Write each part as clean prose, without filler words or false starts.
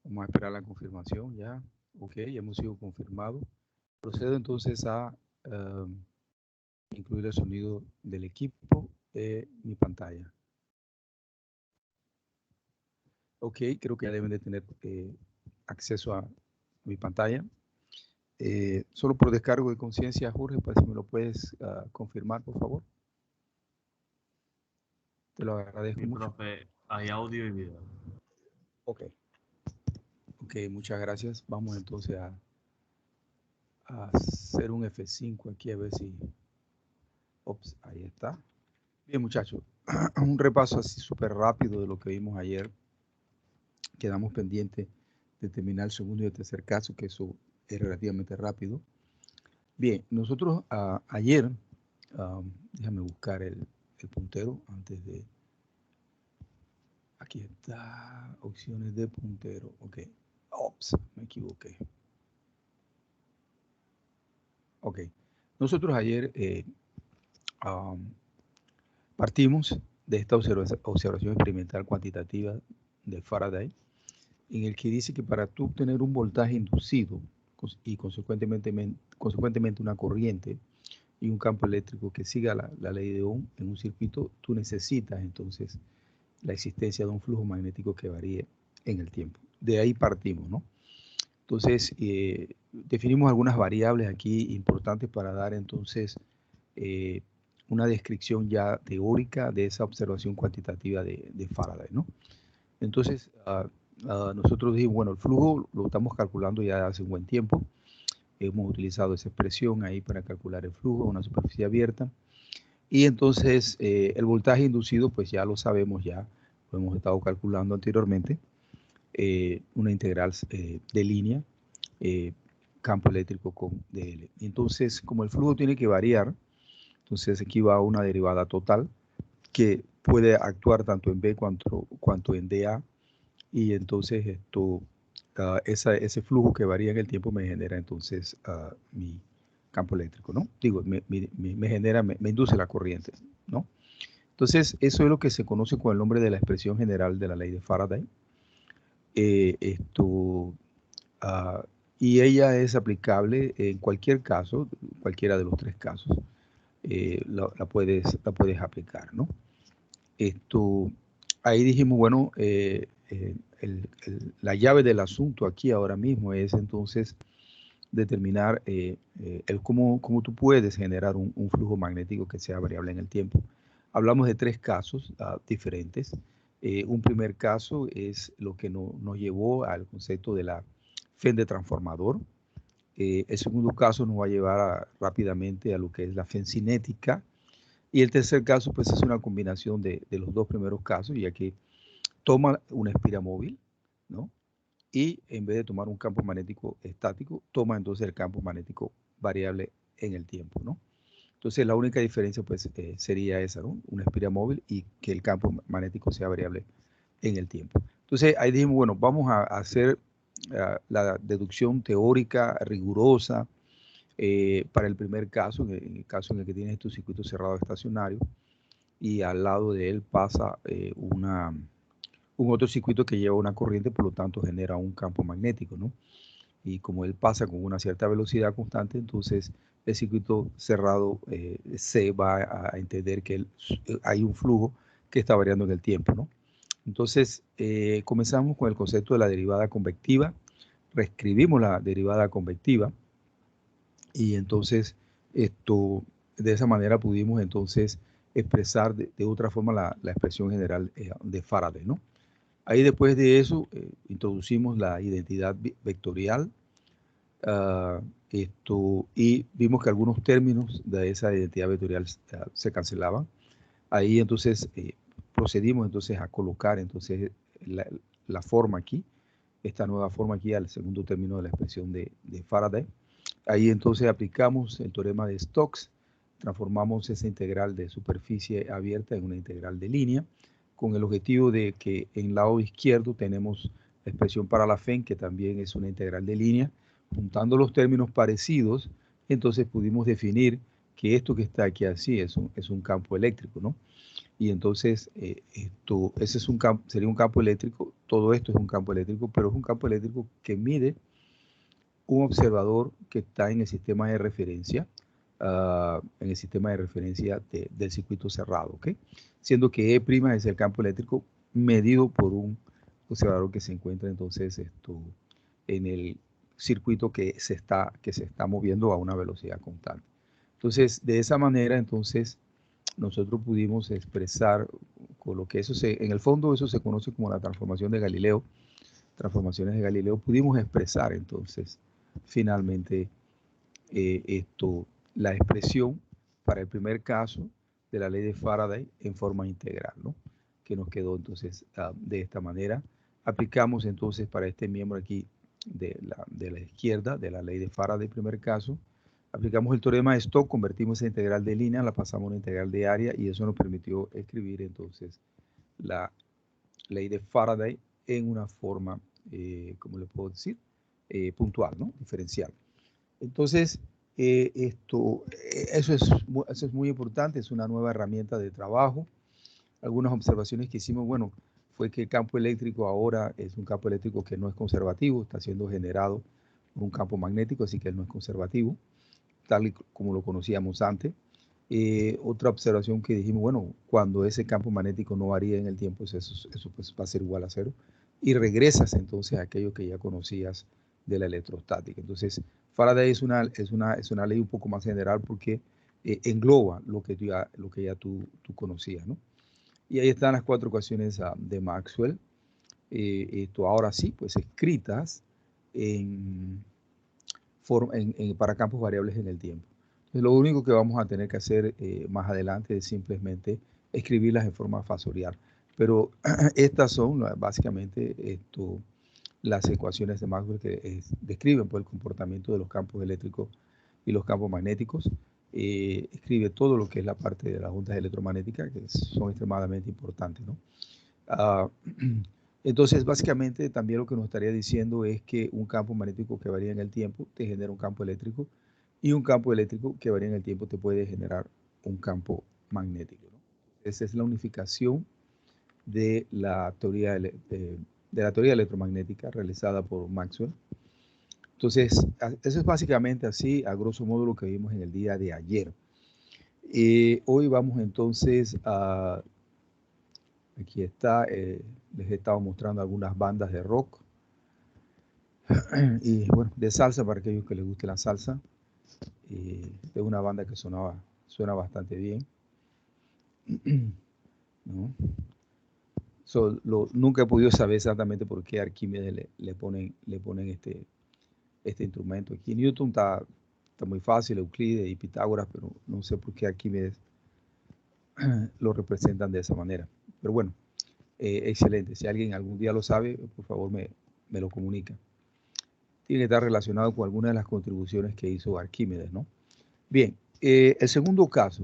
Vamos a esperar la confirmación ya. Ok, ya hemos sido confirmados. Procedo entonces a incluir el sonido del equipo en mi pantalla. Ok, creo que ya deben de tener acceso a mi pantalla. Solo por descargo de conciencia, Jorge, pues si me lo puedes confirmar, por favor. Te lo agradezco Sí, mucho. profe, hay audio y video. Ok. Ok, muchas gracias. Vamos entonces a hacer un F5 aquí a ver si... Ops, ahí está. Bien, muchachos. Un repaso así súper rápido de lo que vimos ayer. Quedamos pendientes de terminar el segundo y el tercer caso, que eso es relativamente rápido. Bien, nosotros ayer, déjame buscar el puntero antes de... Aquí está, opciones de puntero. Ok. Ops, me equivoqué. Ok. Nosotros ayer partimos de esta observación experimental cuantitativa de Faraday, en el que dice que para tú obtener un voltaje inducido y consecuentemente una corriente y un campo eléctrico que siga la ley de Ohm en un circuito, tú necesitas entonces la existencia de un flujo magnético que varíe en el tiempo. De ahí partimos, ¿no? Entonces, definimos algunas variables aquí importantes para dar entonces una descripción ya teórica de esa observación cuantitativa de Faraday, ¿no? Entonces, nosotros dijimos, bueno, el flujo lo estamos calculando ya hace un buen tiempo. Hemos utilizado esa expresión ahí para calcular el flujo, una superficie abierta. Y entonces, el voltaje inducido, pues ya lo sabemos, ya lo hemos estado calculando anteriormente. Una integral de línea, campo eléctrico con dl. Entonces, como el flujo tiene que variar, entonces aquí va una derivada total que puede actuar tanto en B cuanto en DA, y entonces ese flujo que varía en el tiempo me genera entonces mi campo eléctrico, ¿no? Digo, me induce la corriente, ¿no? Entonces, eso es lo que se conoce con el nombre de la expresión general de la ley de Faraday. Uh, y ella es aplicable en cualquier caso, cualquiera de los tres casos, la puedes aplicar, ¿no? Ahí dijimos, bueno, la llave del asunto aquí ahora mismo es entonces determinar cómo tú puedes generar un flujo magnético que sea variable en el tiempo. Hablamos de tres casos diferentes. Un primer caso es lo que nos llevó al concepto de la FEM de transformador. El segundo caso nos va a llevar rápidamente a lo que es la FEM cinética. Y el tercer caso, pues, es una combinación de los dos primeros casos, ya que toma una espira móvil, ¿no? Y en vez de tomar un campo magnético estático, toma entonces el campo magnético variable en el tiempo, ¿no? Entonces, la única diferencia, pues, sería esa, ¿no? Una espira móvil y que el campo magnético sea variable en el tiempo. Entonces, ahí dijimos, bueno, vamos a hacer la deducción teórica rigurosa para el primer caso, en el caso en el que tienes tu circuito cerrado estacionario, y al lado de él pasa un otro circuito que lleva una corriente, por lo tanto genera un campo magnético, ¿no? Y como él pasa con una cierta velocidad constante, entonces el circuito cerrado se va a entender que hay un flujo que está variando en el tiempo, ¿no? Entonces, comenzamos con el concepto de la derivada convectiva, reescribimos la derivada convectiva y entonces de esa manera pudimos entonces expresar de otra forma la expresión general de Faraday, ¿no? Ahí después de eso introducimos la identidad vectorial y vimos que algunos términos de esa identidad vectorial se cancelaban. Ahí entonces procedimos entonces a colocar entonces la forma aquí, esta nueva forma aquí al segundo término de la expresión de Faraday. Ahí entonces aplicamos el teorema de Stokes, transformamos esa integral de superficie abierta en una integral de línea, con el objetivo de que en el lado izquierdo tenemos la expresión para la FEM, que también es una integral de línea. Juntando los términos parecidos, entonces pudimos definir que esto que está aquí así es un campo eléctrico, ¿no? Y entonces ese es sería un campo eléctrico, todo esto es un campo eléctrico, pero es un campo eléctrico que mide un observador que está en el sistema de referencia, del circuito cerrado, ¿ok? Siendo que E' es el campo eléctrico medido por un observador que se encuentra entonces en el circuito que se está moviendo a una velocidad constante. Entonces, de esa manera, entonces, nosotros pudimos expresar con lo que en el fondo eso se conoce como la transformación de Galileo, transformaciones de Galileo, pudimos expresar entonces finalmente la expresión para el primer caso de la ley de Faraday en forma integral, ¿no? Que nos quedó entonces de esta manera. Aplicamos entonces para este miembro aquí de la izquierda de la ley de Faraday, primer caso, aplicamos el teorema de Stokes, convertimos esa integral de línea, la pasamos a una integral de área y eso nos permitió escribir entonces la ley de Faraday en una forma, ¿cómo le puedo decir? Puntual, ¿no? Diferencial. Entonces, eso es muy importante, es una nueva herramienta de trabajo. Algunas observaciones que hicimos, bueno, fue que el campo eléctrico ahora es un campo eléctrico que no es conservativo, está siendo generado por un campo magnético, así que él no es conservativo, tal y como lo conocíamos antes. Otra observación que dijimos, bueno, cuando ese campo magnético no varía en el tiempo, eso pues va a ser igual a cero. Y regresas entonces a aquello que ya conocías de la electrostática. Entonces, Faraday es una ley un poco más general porque engloba lo que ya tú conocías, ¿no? Y ahí están las 4 ecuaciones de Maxwell. Ahora sí, pues escritas para campos variables en el tiempo. Entonces, lo único que vamos a tener que hacer más adelante es simplemente escribirlas en forma fasorial. Pero estas son básicamente las ecuaciones de Maxwell que describen pues, el comportamiento de los campos eléctricos y los campos magnéticos. Escribe todo lo que es la parte de las ondas electromagnéticas, que son extremadamente importantes, ¿no? Entonces, básicamente, también lo que nos estaría diciendo es que un campo magnético que varía en el tiempo te genera un campo eléctrico y un campo eléctrico que varía en el tiempo te puede generar un campo magnético, ¿no? Esa es la unificación de la teoría electromagnética realizada por Maxwell. Entonces, eso es básicamente así, a grosso modo, lo que vimos en el día de ayer. Hoy vamos entonces a... Aquí está, les he estado mostrando algunas bandas de rock y bueno, de salsa para aquellos que les guste la salsa. Es una banda que suena bastante bien. ¿No? Nunca he podido saber exactamente por qué Arquímedes le ponen este instrumento. Aquí Newton está muy fácil, Euclides y Pitágoras, pero no sé por qué Arquímedes lo representan de esa manera. Pero bueno, excelente. Si alguien algún día lo sabe, por favor me lo comunica. Tiene que estar relacionado con alguna de las contribuciones que hizo Arquímedes, ¿no? Bien, el segundo caso,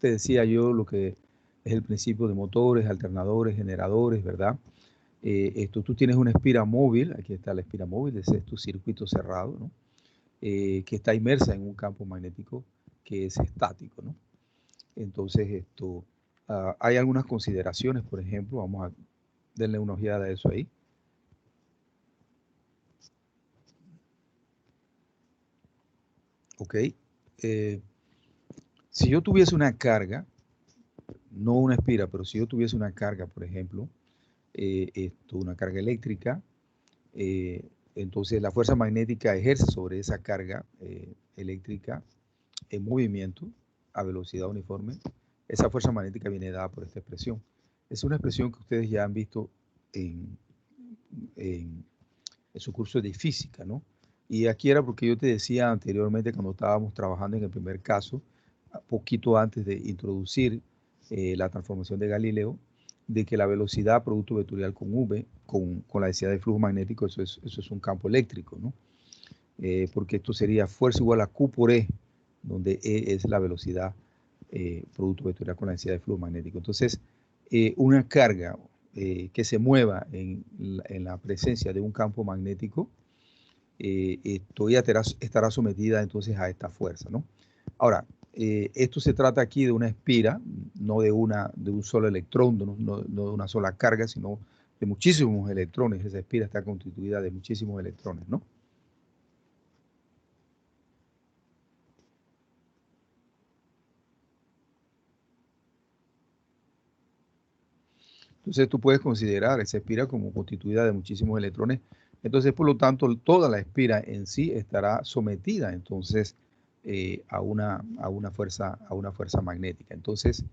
te decía yo, lo que es el principio de motores, alternadores, generadores, ¿verdad? Tú tienes una espira móvil, aquí está la espira móvil, ese es tu circuito cerrado, ¿no? Que está inmersa en un campo magnético que es estático, ¿no? Entonces, hay algunas consideraciones, por ejemplo, vamos a darle una ojeada a eso ahí. Ok. Si yo tuviese una carga, no una espira, pero si yo tuviese una carga, por ejemplo, una carga eléctrica, entonces la fuerza magnética ejerce sobre esa carga eléctrica en movimiento a velocidad uniforme. Esa fuerza magnética viene dada por esta expresión. Es una expresión que ustedes ya han visto en su curso de física, ¿no? Y aquí era porque yo te decía anteriormente cuando estábamos trabajando en el primer caso, poquito antes de introducir la transformación de Galileo, de que la velocidad producto vectorial con V, con la densidad de flujo magnético, eso es un campo eléctrico, ¿no? Porque esto sería fuerza igual a Q por E, donde E es la velocidad producto vectorial con la densidad de flujo magnético. Entonces, una carga que se mueva en la presencia de un campo magnético ella estará sometida entonces a esta fuerza, ¿no? Ahora, esto se trata aquí de una espira, no de un solo electrón, no de una sola carga, sino de muchísimos electrones. Esa espira está constituida de muchísimos electrones, ¿no? Entonces tú puedes considerar esa espira como constituida de muchísimos electrones. Entonces, por lo tanto, toda la espira en sí estará sometida entonces a una fuerza magnética. Entonces,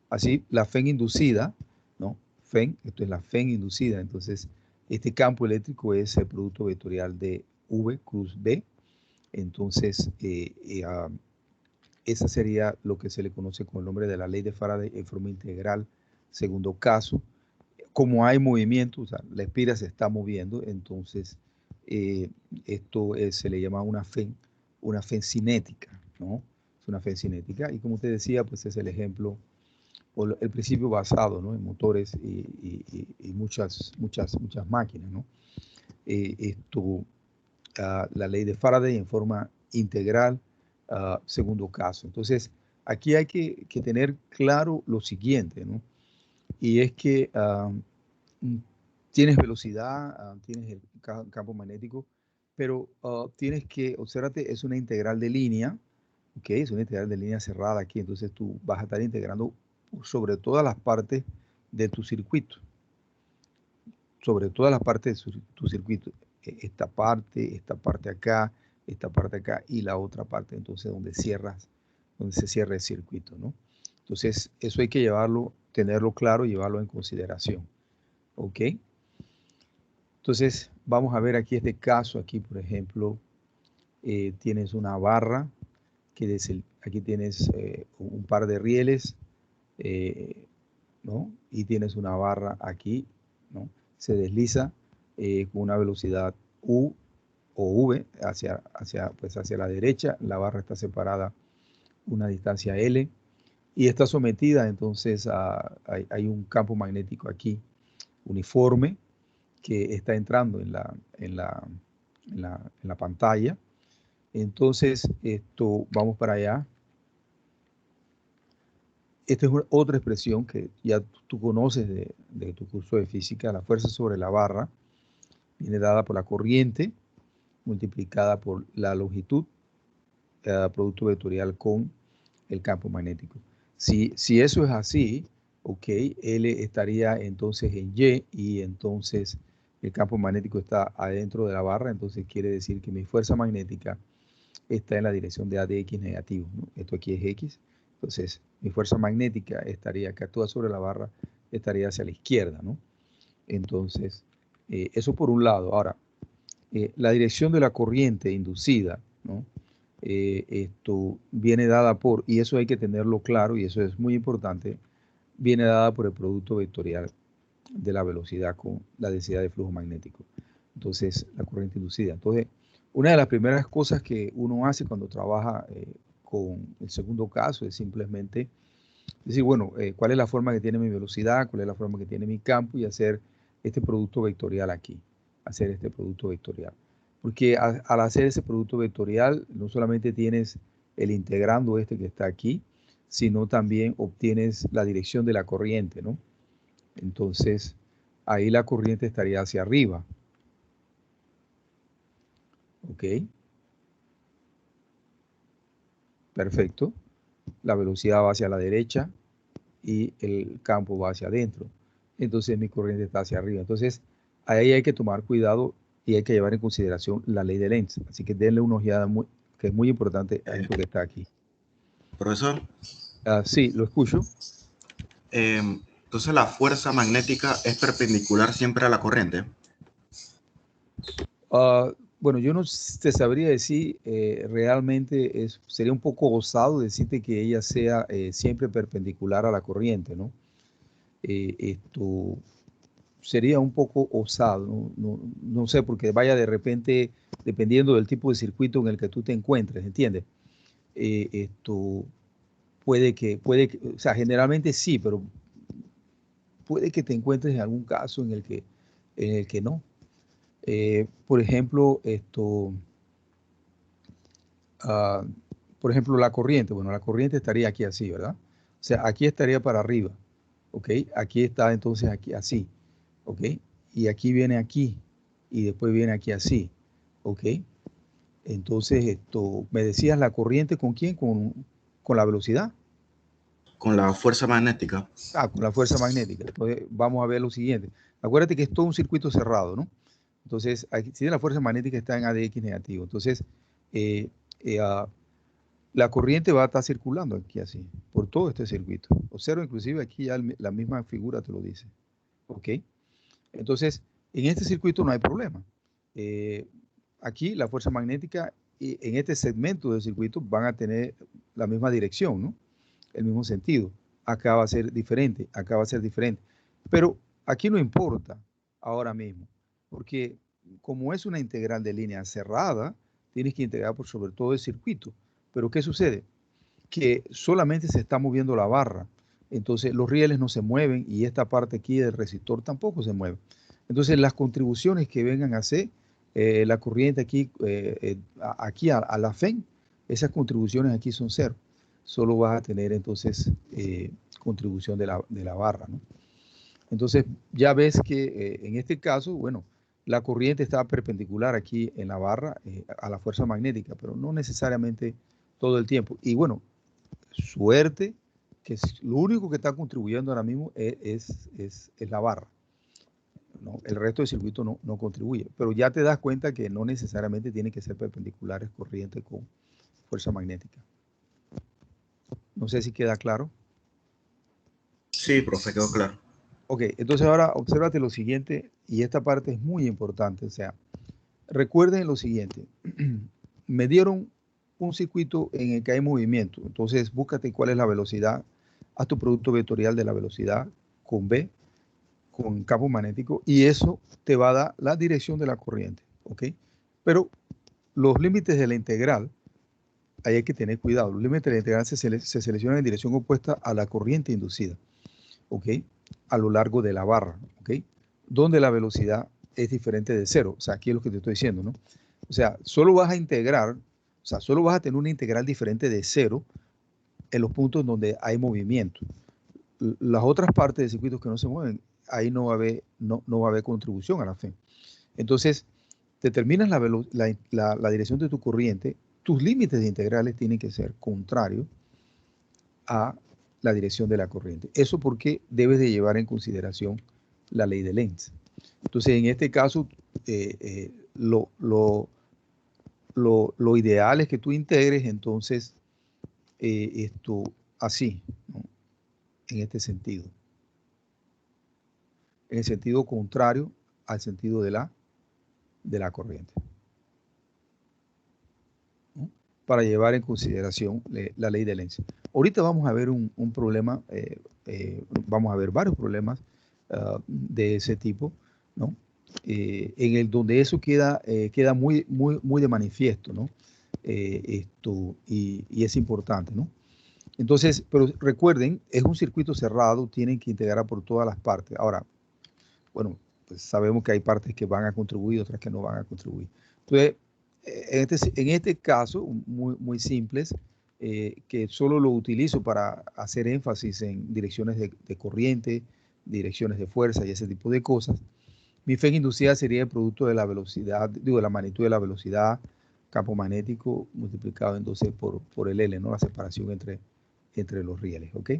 así la FEN inducida, ¿no? FEN, esto es la FEN inducida. Entonces, este campo eléctrico es el producto vectorial de V cruz B. Entonces, esa sería lo que se le conoce con el nombre de la ley de Faraday en forma integral, segundo caso. Como hay movimiento, o sea, la espira se está moviendo, entonces esto se le llama una FEN cinética, ¿no? Es una FEN cinética y como te decía, pues es el ejemplo o el principio basado, ¿no? En motores y muchas máquinas, ¿no? La ley de Faraday en forma integral, segundo caso. Entonces, aquí hay que tener claro lo siguiente, ¿no? Y es que tienes velocidad, tienes el campo magnético, pero tienes que, obsérvate, es una integral de línea, ¿ok? Es una integral de línea cerrada aquí, entonces tú vas a estar integrando sobre todas las partes de tu circuito, sobre todas las partes de tu circuito, esta parte acá, esta parte acá y la otra parte, entonces donde se cierra el circuito, ¿no? Entonces, eso hay que llevarlo, tenerlo claro y llevarlo en consideración. ¿Ok? Entonces, vamos a ver aquí este caso. Aquí, por ejemplo, tienes una barra, aquí tienes un par de rieles, ¿no? Y tienes una barra aquí, ¿no? Se desliza con una velocidad U o V hacia la derecha. La barra está separada una distancia L y está sometida, entonces, hay un campo magnético aquí uniforme que está entrando en la pantalla. Entonces, vamos para allá. Esta es otra expresión que ya tú conoces de tu curso de física. La fuerza sobre la barra viene dada por la corriente multiplicada por la longitud, producto vectorial con el campo magnético. Si eso es así, ok, L estaría entonces en y entonces el campo magnético está adentro de la barra, entonces quiere decir que mi fuerza magnética está en la dirección de A de X negativo, ¿no? Esto aquí es X, entonces mi fuerza magnética estaría, que actúa sobre la barra, estaría hacia la izquierda, ¿no? Entonces, eso por un lado. Ahora, la dirección de la corriente inducida, ¿no? Esto viene dada por, y eso hay que tenerlo claro, y eso es muy importante, viene dada por el producto vectorial de la velocidad con la densidad de flujo magnético. Entonces, la corriente inducida. Entonces, una de las primeras cosas que uno hace cuando trabaja con el segundo caso es simplemente decir, bueno, ¿cuál es la forma que tiene mi velocidad? ¿Cuál es la forma que tiene mi campo? Y hacer este producto vectorial aquí. Hacer este producto vectorial. Porque al hacer ese producto vectorial, no solamente tienes el integrando este que está aquí, sino también obtienes la dirección de la corriente, ¿no? Entonces, ahí la corriente estaría hacia arriba. ¿Ok? Perfecto. La velocidad va hacia la derecha y el campo va hacia adentro. Entonces mi corriente está hacia arriba. Entonces ahí hay que tomar cuidado y hay que llevar en consideración la ley de Lenz. Así que denle una ojeada que es muy importante a esto que está aquí. Profesor. Sí, lo escucho. Entonces la fuerza magnética es perpendicular siempre a la corriente. Bueno, yo no te sabría decir, realmente sería un poco osado decirte que ella sea siempre perpendicular a la corriente, ¿no? Esto sería un poco osado, no sé, porque vaya de repente, dependiendo del tipo de circuito en el que tú te encuentres, ¿entiendes? Esto o sea, generalmente sí, pero puede que te encuentres en algún caso en el que no. Por ejemplo, por ejemplo, la corriente. Bueno, la corriente estaría aquí así, ¿verdad? O sea, aquí estaría para arriba, ¿ok? Aquí está entonces aquí así, ¿ok? Y aquí viene aquí, y después viene aquí así, ¿ok? Entonces, me decías la corriente ¿con quién? Con la velocidad. Con la fuerza magnética. Con la fuerza magnética. Entonces, vamos a ver lo siguiente. Acuérdate que es todo un circuito cerrado, ¿no? Entonces, aquí, si la fuerza magnética está en ADX negativo, entonces eh, eh, ah, la corriente va a estar circulando aquí así, por todo este circuito. Observa, inclusive aquí ya la misma figura te lo dice. ¿Ok? Entonces, en este circuito no hay problema. Eh, Aquí la fuerza magnética y en este segmento del circuito van a tener la misma dirección, ¿no? El mismo sentido. Acá va a ser diferente, acá va a ser diferente. Pero aquí no importa ahora mismo, porque como es una integral de línea cerrada, tienes que integrar por sobre todo el circuito. Pero ¿qué sucede? Que solamente se está moviendo la barra. Entonces los rieles no se mueven y esta parte aquí del resistor tampoco se mueve. Entonces las contribuciones que vengan a hacer la corriente aquí, aquí a la FEN, esas contribuciones aquí son cero. Solo vas a tener entonces contribución de la barra, ¿no? Entonces ya ves que en este caso, bueno, la corriente está perpendicular aquí en la barra a la fuerza magnética, pero no necesariamente todo el tiempo. Y bueno, suerte que lo único que está contribuyendo ahora mismo es la barra, ¿no? El resto del circuito no contribuye, pero ya te das cuenta que no necesariamente tiene que ser perpendiculares corriente con fuerza magnética. No sé si queda claro. Sí, profe, quedó claro. Ok, entonces ahora obsérvate lo siguiente, y esta parte es muy importante. O sea, recuerden lo siguiente. Me dieron un circuito en el que hay movimiento. Entonces, búscate cuál es la velocidad. Haz tu producto vectorial de la velocidad con B, con campo magnético, y eso te va a dar la dirección de la corriente. ¿Ok? Pero los límites de la integral, ahí hay que tener cuidado. Los límites de la integral se seleccionan en dirección opuesta a la corriente inducida. ¿Ok? A lo largo de la barra. ¿Ok? Donde la velocidad es diferente de cero. O sea, aquí es lo que te estoy diciendo, ¿no? O sea, solo vas a integrar, o sea, solo vas a tener una integral diferente de cero en los puntos donde hay movimiento. Las otras partes del circuito que no se mueven, ahí no va a haber contribución a la FEM. Entonces, determinas la dirección de tu corriente, tus límites de integrales tienen que ser contrarios a la dirección de la corriente. Eso porque debes de llevar en consideración la ley de Lenz. Entonces, en este caso, lo ideal es que tú integres entonces esto así, ¿no? En este sentido. En el sentido contrario al sentido de la corriente, ¿no? Para llevar en consideración la ley de Lenz. Ahorita vamos a ver un problema, vamos a ver varios problemas de ese tipo, ¿no? En el donde eso queda muy de manifiesto, ¿no? Y es importante, ¿no? Entonces, pero recuerden, es un circuito cerrado, tienen que integrar por todas las partes. Ahora, bueno, pues sabemos que hay partes que van a contribuir, otras que no van a contribuir. Entonces, en este caso, muy simples, que solo lo utilizo para hacer énfasis en direcciones de corriente, direcciones de fuerza y ese tipo de cosas, mi FEN inducida sería el producto de la velocidad, digo, de la magnitud de la velocidad, campo magnético multiplicado entonces por el L, ¿no? La separación entre los rieles, ¿ok?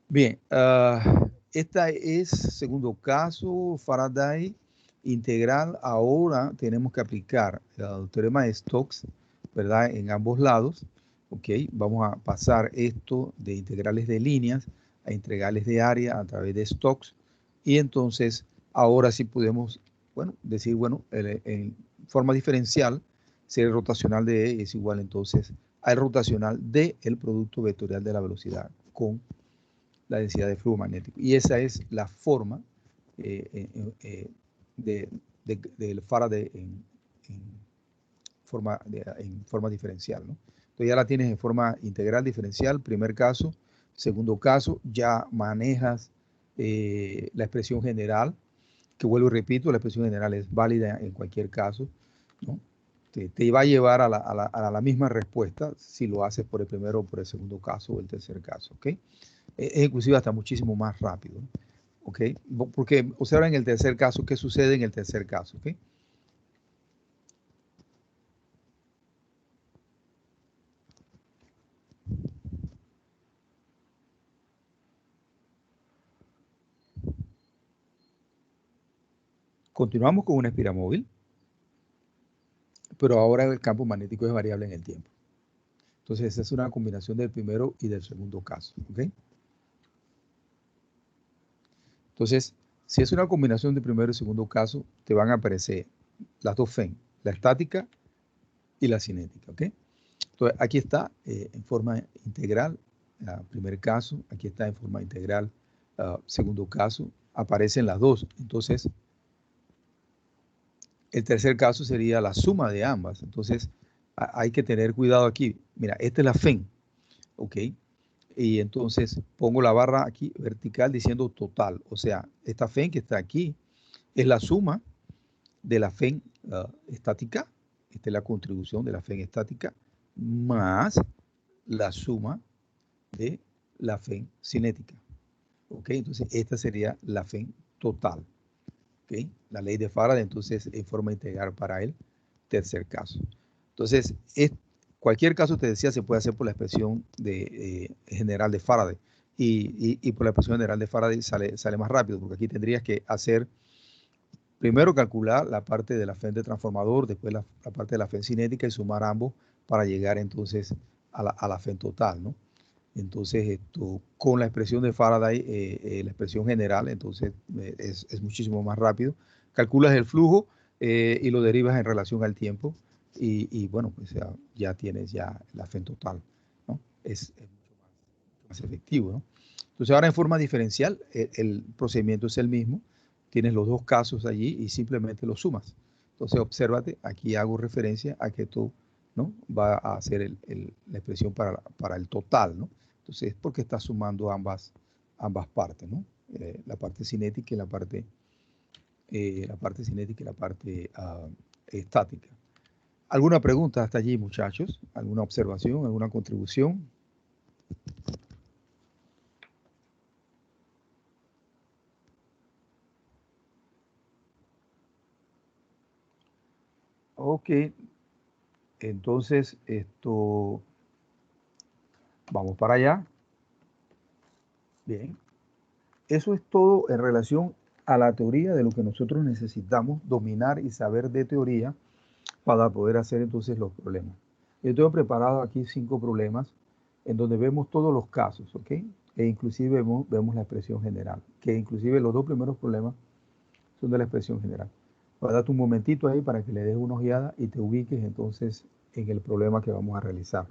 Bien, esta es segundo caso, Faraday integral. Ahora tenemos que aplicar el teorema de Stokes, ¿verdad? En ambos lados, ¿ok? Vamos a pasar esto de integrales de líneas a integrales de área a través de Stokes, y entonces ahora sí podemos, bueno, decir, bueno, en forma diferencial, si el rotacional de E es igual entonces al rotacional del producto vectorial de la velocidad con la densidad de flujo magnético. Y esa es la forma del Faraday en forma diferencial, ¿no? Entonces ya la tienes en forma integral diferencial, primer caso. Segundo caso, ya manejas la expresión general, que vuelvo y repito, la expresión general es válida en cualquier caso, ¿no? Te va a llevar a la misma respuesta si lo haces por el primero o por el segundo caso o el tercer caso, ¿ok? Es inclusive hasta muchísimo más rápido, ¿ok? Porque observa en el tercer caso, ¿qué sucede en el tercer caso, ¿ok? Continuamos con una espira móvil, pero ahora el campo magnético es variable en el tiempo. Entonces, esa es una combinación del primero y del segundo caso, ¿ok? Entonces, si es una combinación del primero y segundo caso, te van a aparecer las dos FEN, la estática y la cinética, ¿ok? Entonces, aquí está en forma integral, primer caso, aquí está en forma integral, segundo caso, aparecen las dos. Entonces, el tercer caso sería la suma de ambas. Entonces, hay que tener cuidado aquí. Mira, esta es la FEN, ¿ok? Y entonces pongo la barra aquí vertical diciendo total. O sea, esta FEN que está aquí es la suma de la FEN estática. Esta es la contribución de la FEN estática más la suma de la FEN cinética. ¿Ok? Entonces, esta sería la FEN total. ¿Ok? La ley de Faraday, entonces, en forma integral para el tercer caso. Entonces, cualquier caso, te decía, se puede hacer por la expresión general de Faraday. Y por la expresión general de Faraday sale más rápido, porque aquí tendrías que hacer, primero calcular la parte de la FEN de transformador, después la parte de la FEN cinética y sumar ambos para llegar entonces a la FEN total, ¿no? Entonces, con la expresión de Faraday, la expresión general, entonces es muchísimo más rápido. Calculas el flujo y lo derivas en relación al tiempo y bueno, pues ya tienes ya la FEN total, ¿no? Es mucho más efectivo, ¿no? Entonces, ahora en forma diferencial, el procedimiento es el mismo. Tienes los dos casos allí y simplemente los sumas. Entonces, obsérvate, aquí hago referencia a que tú, ¿no? Va a hacer la expresión para el total, ¿no? Entonces, es porque está sumando ambas partes, ¿no? La parte cinética y la parte cinética y la parte estática. ¿Alguna pregunta hasta allí, muchachos? ¿Alguna observación? ¿Alguna contribución? Ok, entonces vamos para allá. Bien, eso es todo en relación a la teoría de lo que nosotros necesitamos dominar y saber de teoría para poder hacer entonces los problemas. Yo tengo preparado aquí 5 problemas en donde vemos todos los casos, ¿ok? E inclusive vemos la expresión general, que inclusive los dos primeros problemas son de la expresión general. Voy a darte un momentito ahí para que le des una ojeada y te ubiques entonces en el problema que vamos a realizar.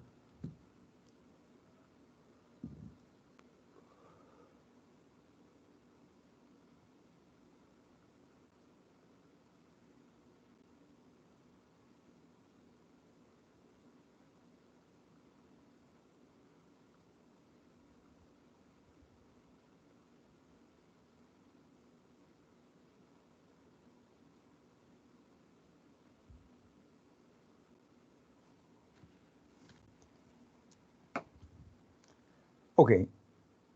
Ok,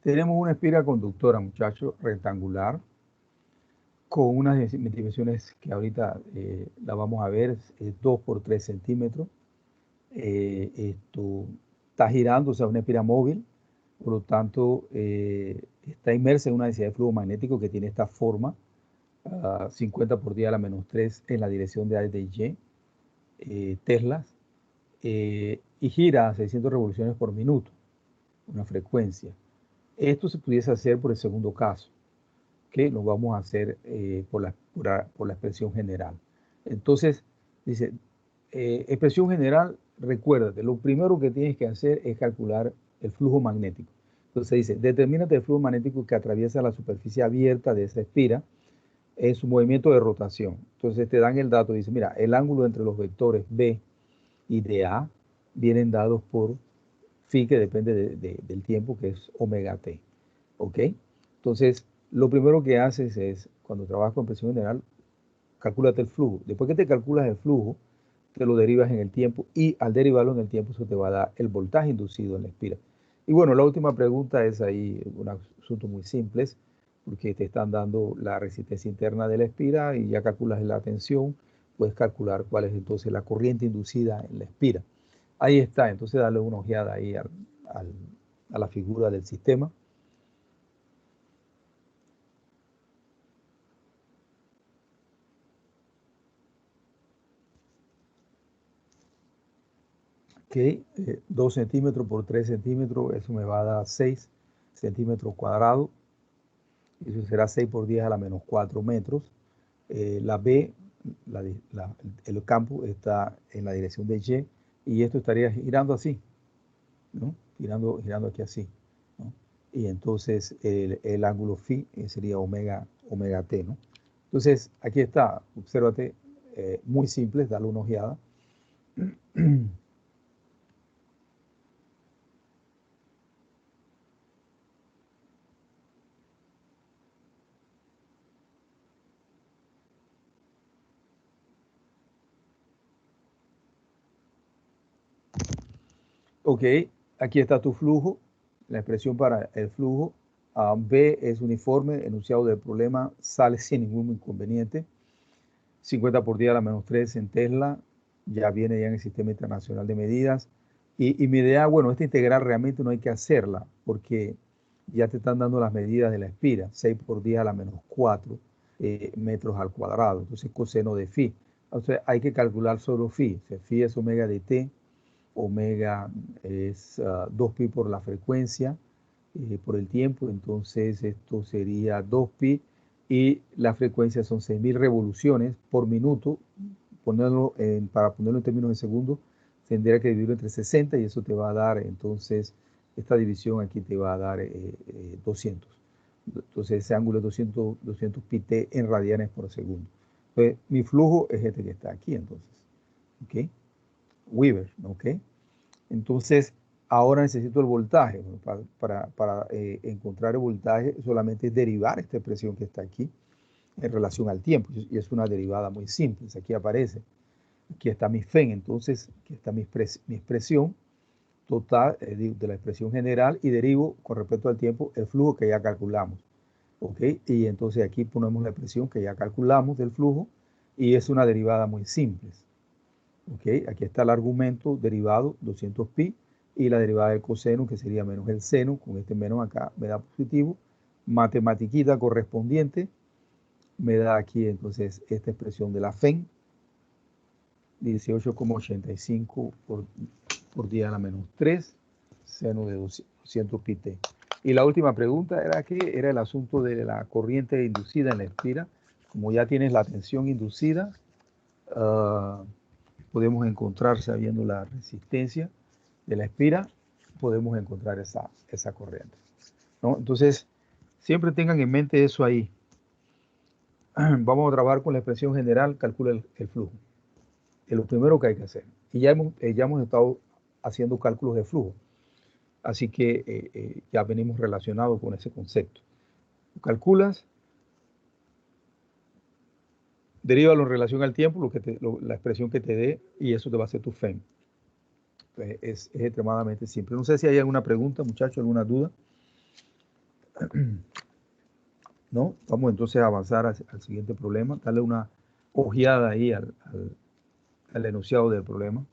tenemos una espira conductora, muchachos, rectangular, con unas dimensiones que ahorita la vamos a ver, es 2 por 3 centímetros. Esto está girando, o sea, una espira móvil, por lo tanto, está inmersa en una densidad de flujo magnético que tiene esta forma, 50 por 10 a la menos 3 en la dirección de A de Y, teslas, y gira a 600 revoluciones por minuto, una frecuencia. Esto se pudiese hacer por el segundo caso, que lo vamos a hacer por la expresión general. Entonces, dice, expresión general, recuérdate, lo primero que tienes que hacer es calcular el flujo magnético. Entonces dice, determínate el flujo magnético que atraviesa la superficie abierta de esa espira en su movimiento de rotación. Entonces te dan el dato, dice, mira, el ángulo entre los vectores B y DA vienen dados por phi, que depende del tiempo, que es omega t. ¿Ok? Entonces, lo primero que haces es, cuando trabajas con presión general, calcúlate el flujo. Después que te calculas el flujo, te lo derivas en el tiempo y al derivarlo en el tiempo eso te va a dar el voltaje inducido en la espira. Y bueno, la última pregunta es ahí un asunto muy simple, porque te están dando la resistencia interna de la espira y ya calculas la tensión, puedes calcular cuál es entonces la corriente inducida en la espira. Ahí está, entonces dale una ojeada ahí a la figura del sistema. Que 2 centímetros por 3 centímetros, eso me va a dar 6 centímetros cuadrados. Eso será 6 por 10 a la menos 4 metros. La B, el campo está en la dirección de Y y esto estaría girando así, ¿no? Girando aquí así, ¿no? Y entonces el ángulo phi sería omega t, ¿no? Entonces aquí está, obsérvate, muy simple, dale una ojeada. Ok, aquí está tu flujo, la expresión para el flujo. B es uniforme, enunciado del problema, sale sin ningún inconveniente. 50 por 10 a la menos 3 en Tesla, ya viene ya en el Sistema Internacional de Medidas. Y mi idea, bueno, esta integral realmente no hay que hacerla, porque ya te están dando las medidas de la espira, 6 por 10 a la menos 4 metros al cuadrado, entonces coseno de phi. Entonces hay que calcular solo phi, o sea, phi es omega de t, omega es 2pi por la frecuencia, por el tiempo, entonces esto sería 2pi y la frecuencia son 6.000 revoluciones por minuto. Para ponerlo en términos de segundos, tendría que dividirlo entre 60 y eso te va a dar, entonces, esta división aquí te va a dar 200. Entonces ese ángulo es 200 pi t en radianes por segundo. Entonces mi flujo es este que está aquí, entonces. ¿Ok? Weber, ¿ok? Entonces, ahora necesito el voltaje. Bueno, para encontrar el voltaje solamente es derivar esta expresión que está aquí en relación al tiempo. Y es una derivada muy simple. Aquí aparece. Aquí está mi FEN. Entonces, aquí está mi expresión total de la expresión general y derivo con respecto al tiempo el flujo que ya calculamos. ¿Ok? Y entonces aquí ponemos la expresión que ya calculamos del flujo y es una derivada muy simple. ¿Ok? Aquí está el argumento derivado 200 pi y la derivada del coseno que sería menos el seno, con este menos acá me da positivo, matematiquita correspondiente me da aquí entonces esta expresión de la FEN, 18,85 por 10 a la menos 3, seno de 200 pi t. Y la última pregunta era que era el asunto de la corriente inducida en la espira. Como ya tienes la tensión inducida, podemos encontrar, sabiendo la resistencia de la espira, podemos encontrar esa corriente, ¿no? Entonces, siempre tengan en mente eso ahí. Vamos a trabajar con la expresión general, calcula el flujo. Es lo primero que hay que hacer. Y ya hemos estado haciendo cálculos de flujo. Así que ya venimos relacionados con ese concepto. Calculas, derívalo en relación al tiempo, la expresión que te dé, y eso te va a ser tu FEM. Es extremadamente simple. No sé si hay alguna pregunta, muchachos, alguna duda. ¿No? Vamos entonces a avanzar al siguiente problema. Darle una ojeada ahí al enunciado del problema.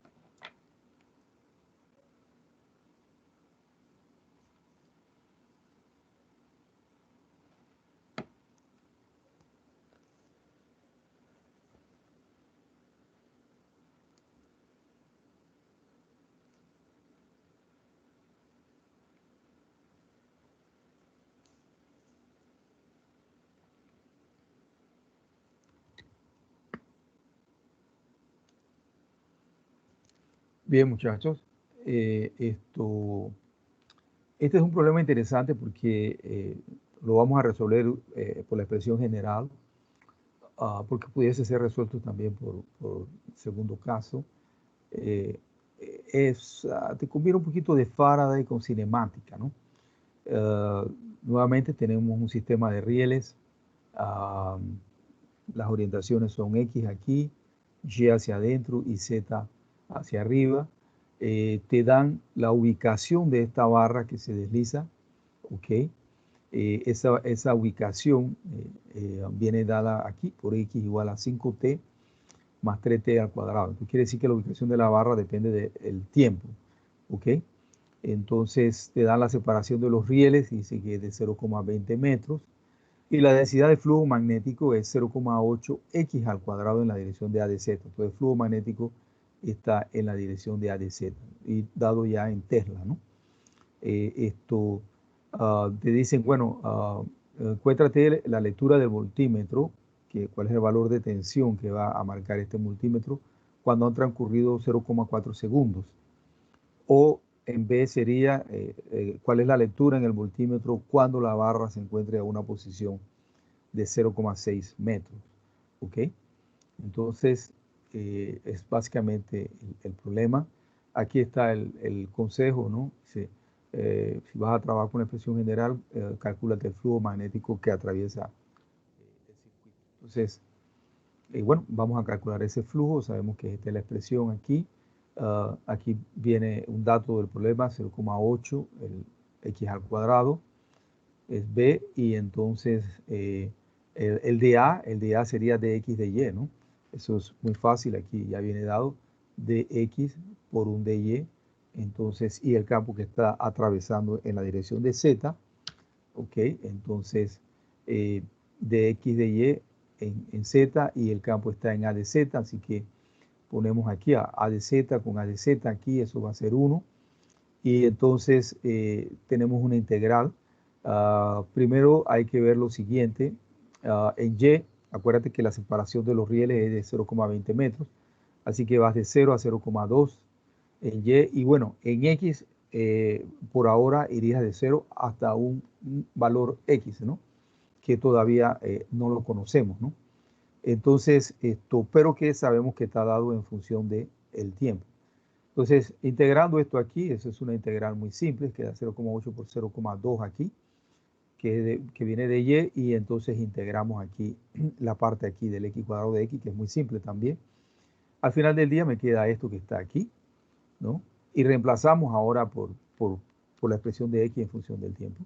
Bien, muchachos. Este es un problema interesante porque lo vamos a resolver por la expresión general, porque pudiese ser resuelto también por segundo caso. Te conviene un poquito de Faraday con cinemática, ¿no? Nuevamente tenemos un sistema de rieles. Las orientaciones son X aquí, Y hacia adentro y Z hacia arriba. Te dan la ubicación de esta barra que se desliza. ¿Ok? Esa ubicación viene dada aquí por X igual a 5T más 3T al cuadrado. Esto quiere decir que la ubicación de la barra depende del tiempo. ¿Ok? Entonces te dan la separación de los rieles, dice que es de 0,20 metros. Y la densidad de flujo magnético es 0,8 X al cuadrado en la dirección de A de Z. Entonces el flujo magnético está en la dirección de A de Z, y dado ya en Tesla, ¿no? Te dicen, bueno, encuéntrate la lectura del voltímetro, cuál es el valor de tensión que va a marcar este multímetro cuando han transcurrido 0,4 segundos. O en B sería cuál es la lectura en el voltímetro cuando la barra se encuentre a una posición de 0,6 metros. ¿Ok? Entonces, es básicamente el problema. Aquí está el consejo, ¿no? Si vas a trabajar con una expresión general, calcúlate el flujo magnético que atraviesa el circuito. Entonces, bueno, vamos a calcular ese flujo. Sabemos que esta es la expresión aquí. Aquí viene un dato del problema, 0,8, el X al cuadrado, es B, y entonces el dA sería dx de Y, ¿no? Eso es muy fácil, aquí ya viene dado, dx por un dy, entonces, y el campo que está atravesando en la dirección de Z, ¿ok? Entonces, dx de Y en Z, y el campo está en A de Z, así que ponemos aquí a de Z con A de Z aquí, eso va a ser 1. Y entonces tenemos una integral. Primero hay que ver lo siguiente. En Y, acuérdate que la separación de los rieles es de 0,20 metros. Así que vas de 0 a 0,2 en Y. Y bueno, en X, por ahora irías de 0 hasta un valor X, ¿no? Que todavía no lo conocemos, ¿no? Entonces, pero que sabemos que está dado en función del tiempo. Entonces, integrando esto aquí, eso es una integral muy simple, queda 0,8 por 0,2 aquí, que viene de Y, y entonces integramos aquí la parte aquí del X cuadrado de X, que es muy simple también. Al final del día me queda esto que está aquí, ¿no? Y reemplazamos ahora por la expresión de X en función del tiempo.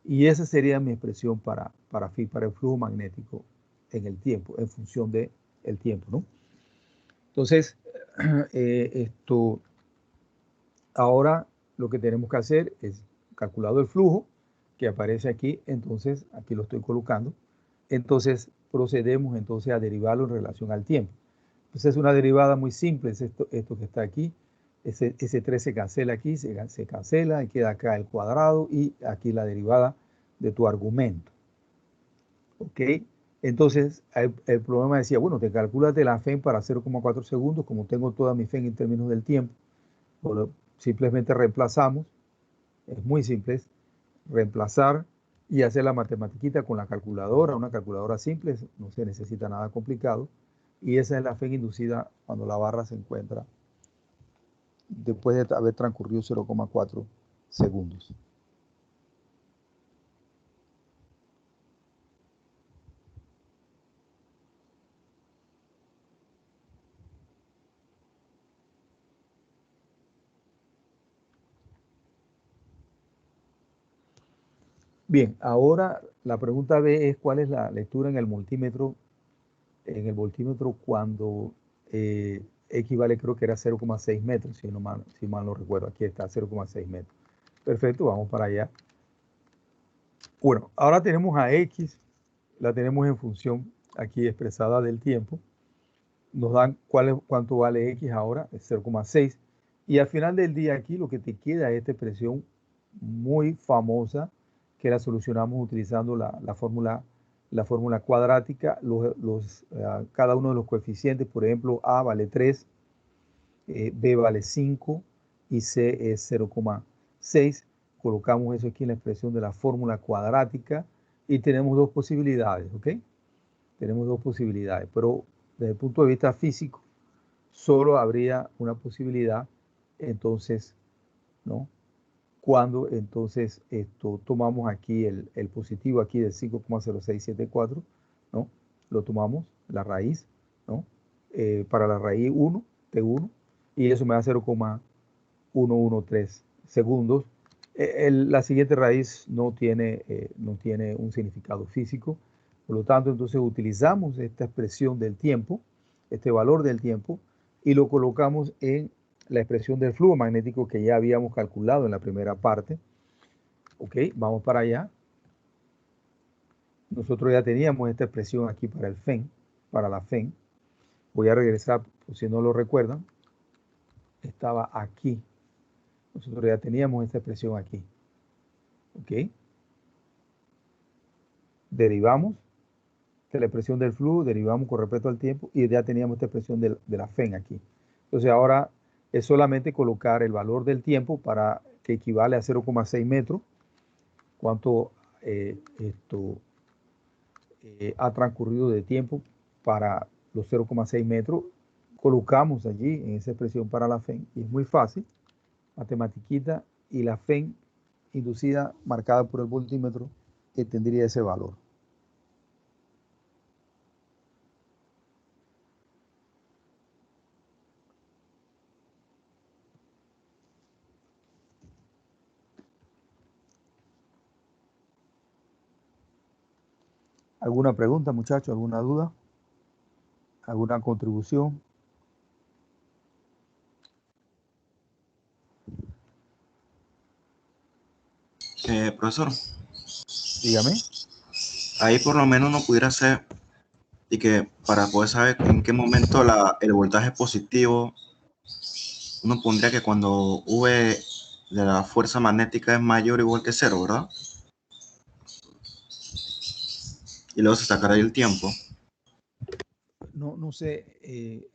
Y esa sería mi expresión para el flujo magnético en el tiempo, en función del tiempo, ¿no? Entonces, ahora lo que tenemos que hacer es calculado el flujo que aparece aquí, entonces aquí lo estoy colocando. Entonces procedemos entonces a derivarlo en relación al tiempo. Entonces es una derivada muy simple, es esto que está aquí. Ese 3 se cancela aquí, se cancela, y queda acá el cuadrado y aquí la derivada de tu argumento. ¿Ok? Entonces el problema decía, bueno, te calcúlate la FEN para 0,4 segundos, como tengo toda mi FEN en términos del tiempo. Bueno, simplemente reemplazamos, es muy simple, es reemplazar y hacer la matematiquita con la calculadora, una calculadora simple, no se necesita nada complicado, y esa es la FEN inducida cuando la barra se encuentra después de haber transcurrido 0,4 segundos. Bien, ahora la pregunta B es cuál es la lectura en el voltímetro cuando equivale, creo que era 0,6 metros, si mal no recuerdo. Aquí está, 0,6 metros. Perfecto, vamos para allá. Bueno, ahora tenemos a X, la tenemos en función aquí expresada del tiempo. Nos dan cuánto vale X ahora, es 0,6. Y al final del día aquí lo que te queda es esta expresión muy famosa que la solucionamos utilizando la fórmula cuadrática. Cada uno de los coeficientes, por ejemplo, A vale 3, B vale 5 y C es 0,6. Colocamos eso aquí en la expresión de la fórmula cuadrática y tenemos dos posibilidades, ¿ok? Tenemos dos posibilidades, pero desde el punto de vista físico solo habría una posibilidad, entonces, ¿no? cuando entonces tomamos aquí el positivo aquí de 5,0674, ¿no? Lo tomamos, la raíz, ¿no? Para la raíz 1, T1, y eso me da 0,113 segundos. La siguiente raíz no tiene un significado físico, por lo tanto, entonces utilizamos esta expresión del tiempo, este valor del tiempo, y lo colocamos en la expresión del flujo magnético que ya habíamos calculado en la primera parte. Ok, vamos para allá. Nosotros ya teníamos esta expresión aquí para el FEN, para la FEN. Voy a regresar, por si no lo recuerdan. Estaba aquí. Nosotros ya teníamos esta expresión aquí. Ok. Derivamos de la expresión del flujo, derivamos con respecto al tiempo y ya teníamos esta expresión de la FEN aquí. Entonces ahora es solamente colocar el valor del tiempo para que equivale a 0,6 metros. Cuánto ha transcurrido de tiempo para los 0,6 metros. Colocamos allí en esa expresión para la FEN y es muy fácil. Matematiquita y la FEN inducida marcada por el voltímetro que tendría ese valor. ¿Alguna pregunta, muchachos? ¿Alguna duda? ¿Alguna contribución? Profesor, Dígame. ahí por lo menos uno pudiera hacer y que para poder saber en qué momento el voltaje positivo, uno pondría que cuando V de la fuerza magnética es mayor o igual que cero, ¿verdad? Y luego se sacará ahí el tiempo. No sé,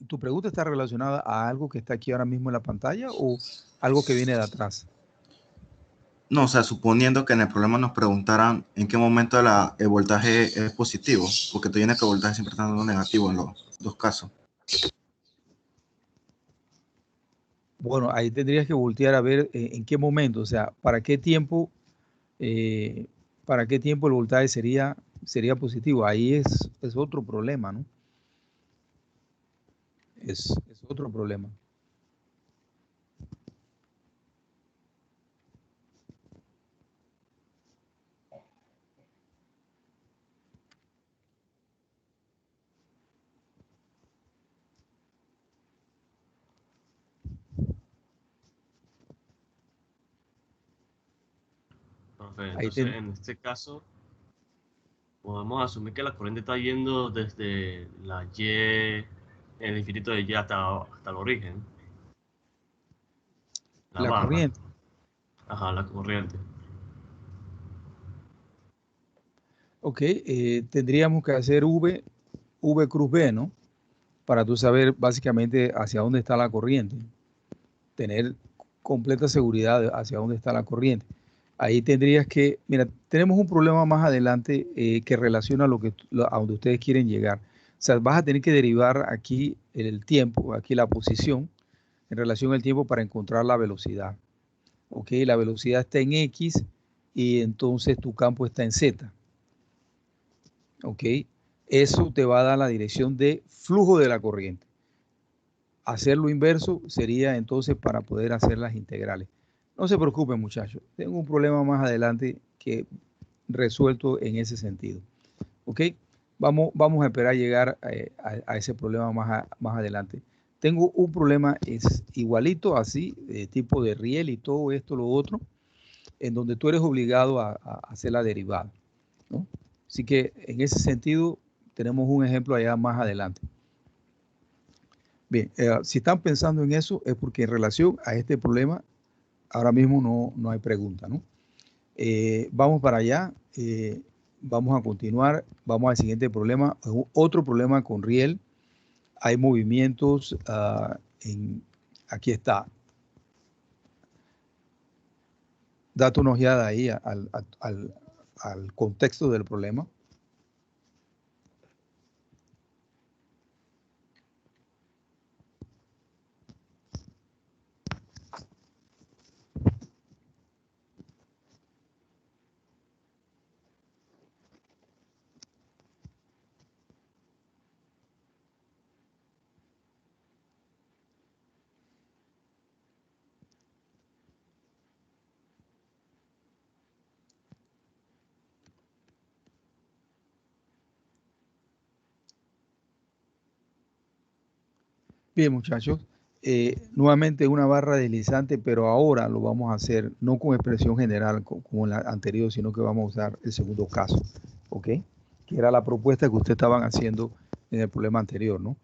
tu pregunta está relacionada a algo que está aquí ahora mismo en la pantalla o algo que viene de atrás. No, o sea, suponiendo que en el problema nos preguntaran en qué momento el voltaje es positivo, porque tú tienes que el voltaje siempre está dando negativo en los dos casos. Bueno, ahí tendrías que voltear a ver en qué momento, o sea, eh, para qué tiempo el voltaje sería positivo. Ahí es otro problema, ¿no? Es otro problema. Profe, Ahí entonces en este caso podemos asumir que la corriente está yendo desde la Y, el infinito de Y hasta el origen, la la barra, corriente. ajá, la corriente. Ok, tendríamos que hacer V cruz B, ¿no? Para tú saber básicamente hacia dónde está la corriente. Tener completa seguridad de hacia dónde está la corriente. Ahí tendrías que, mira, tenemos un problema más adelante que relaciona a donde ustedes quieren llegar. O sea, vas a tener que derivar aquí el tiempo, aquí la posición, en relación al tiempo para encontrar la velocidad. Ok, la velocidad está en X y entonces tu campo está en Z. Ok, eso te va a dar la dirección de flujo de la corriente. Hacer lo inverso sería entonces para poder hacer las integrales. No se preocupen, muchachos. Tengo un problema más adelante que resuelto en ese sentido. ¿Ok? Vamos a esperar a llegar a ese problema más adelante. Tengo un problema es igualito así, de tipo de riel y todo esto, lo otro, en donde tú eres obligado a hacer la derivada, ¿no? Así que en ese sentido tenemos un ejemplo allá más adelante. Bien, si están pensando en eso es porque en relación a este problema ahora mismo no hay pregunta, ¿no? Vamos para allá, vamos a continuar, vamos al siguiente problema, otro problema con riel. Hay movimientos, aquí está. Date una ojeada ahí al contexto del problema. Bien, muchachos. Nuevamente una barra deslizante, pero ahora lo vamos a hacer no con expresión general como en la anterior, sino que vamos a usar el segundo caso, ¿ok? Que era la propuesta que ustedes estaban haciendo en el problema anterior, ¿no?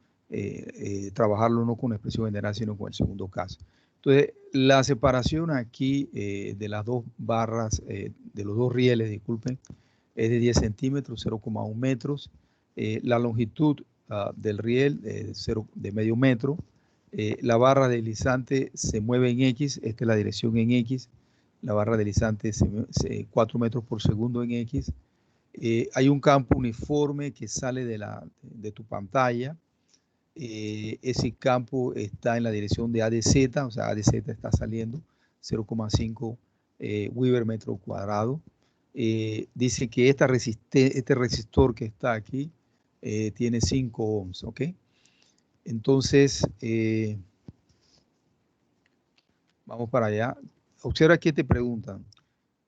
Trabajarlo no con expresión general, sino con el segundo caso. Entonces, la separación aquí de las dos barras, de los dos rieles, disculpen, es de 10 centímetros, 0,1 metros. La longitud del riel de medio metro. La barra deslizante se mueve en X, esta es la dirección en X. La barra deslizante 4 metros por segundo en X. Hay un campo uniforme que sale de tu pantalla. Ese campo está en la dirección de ADZ, o sea, ADZ está saliendo 0,5 Weber metro cuadrado. Dice que este resistor que está aquí tiene 5 ohms, ¿ok? Entonces, vamos para allá. Observa que te preguntan,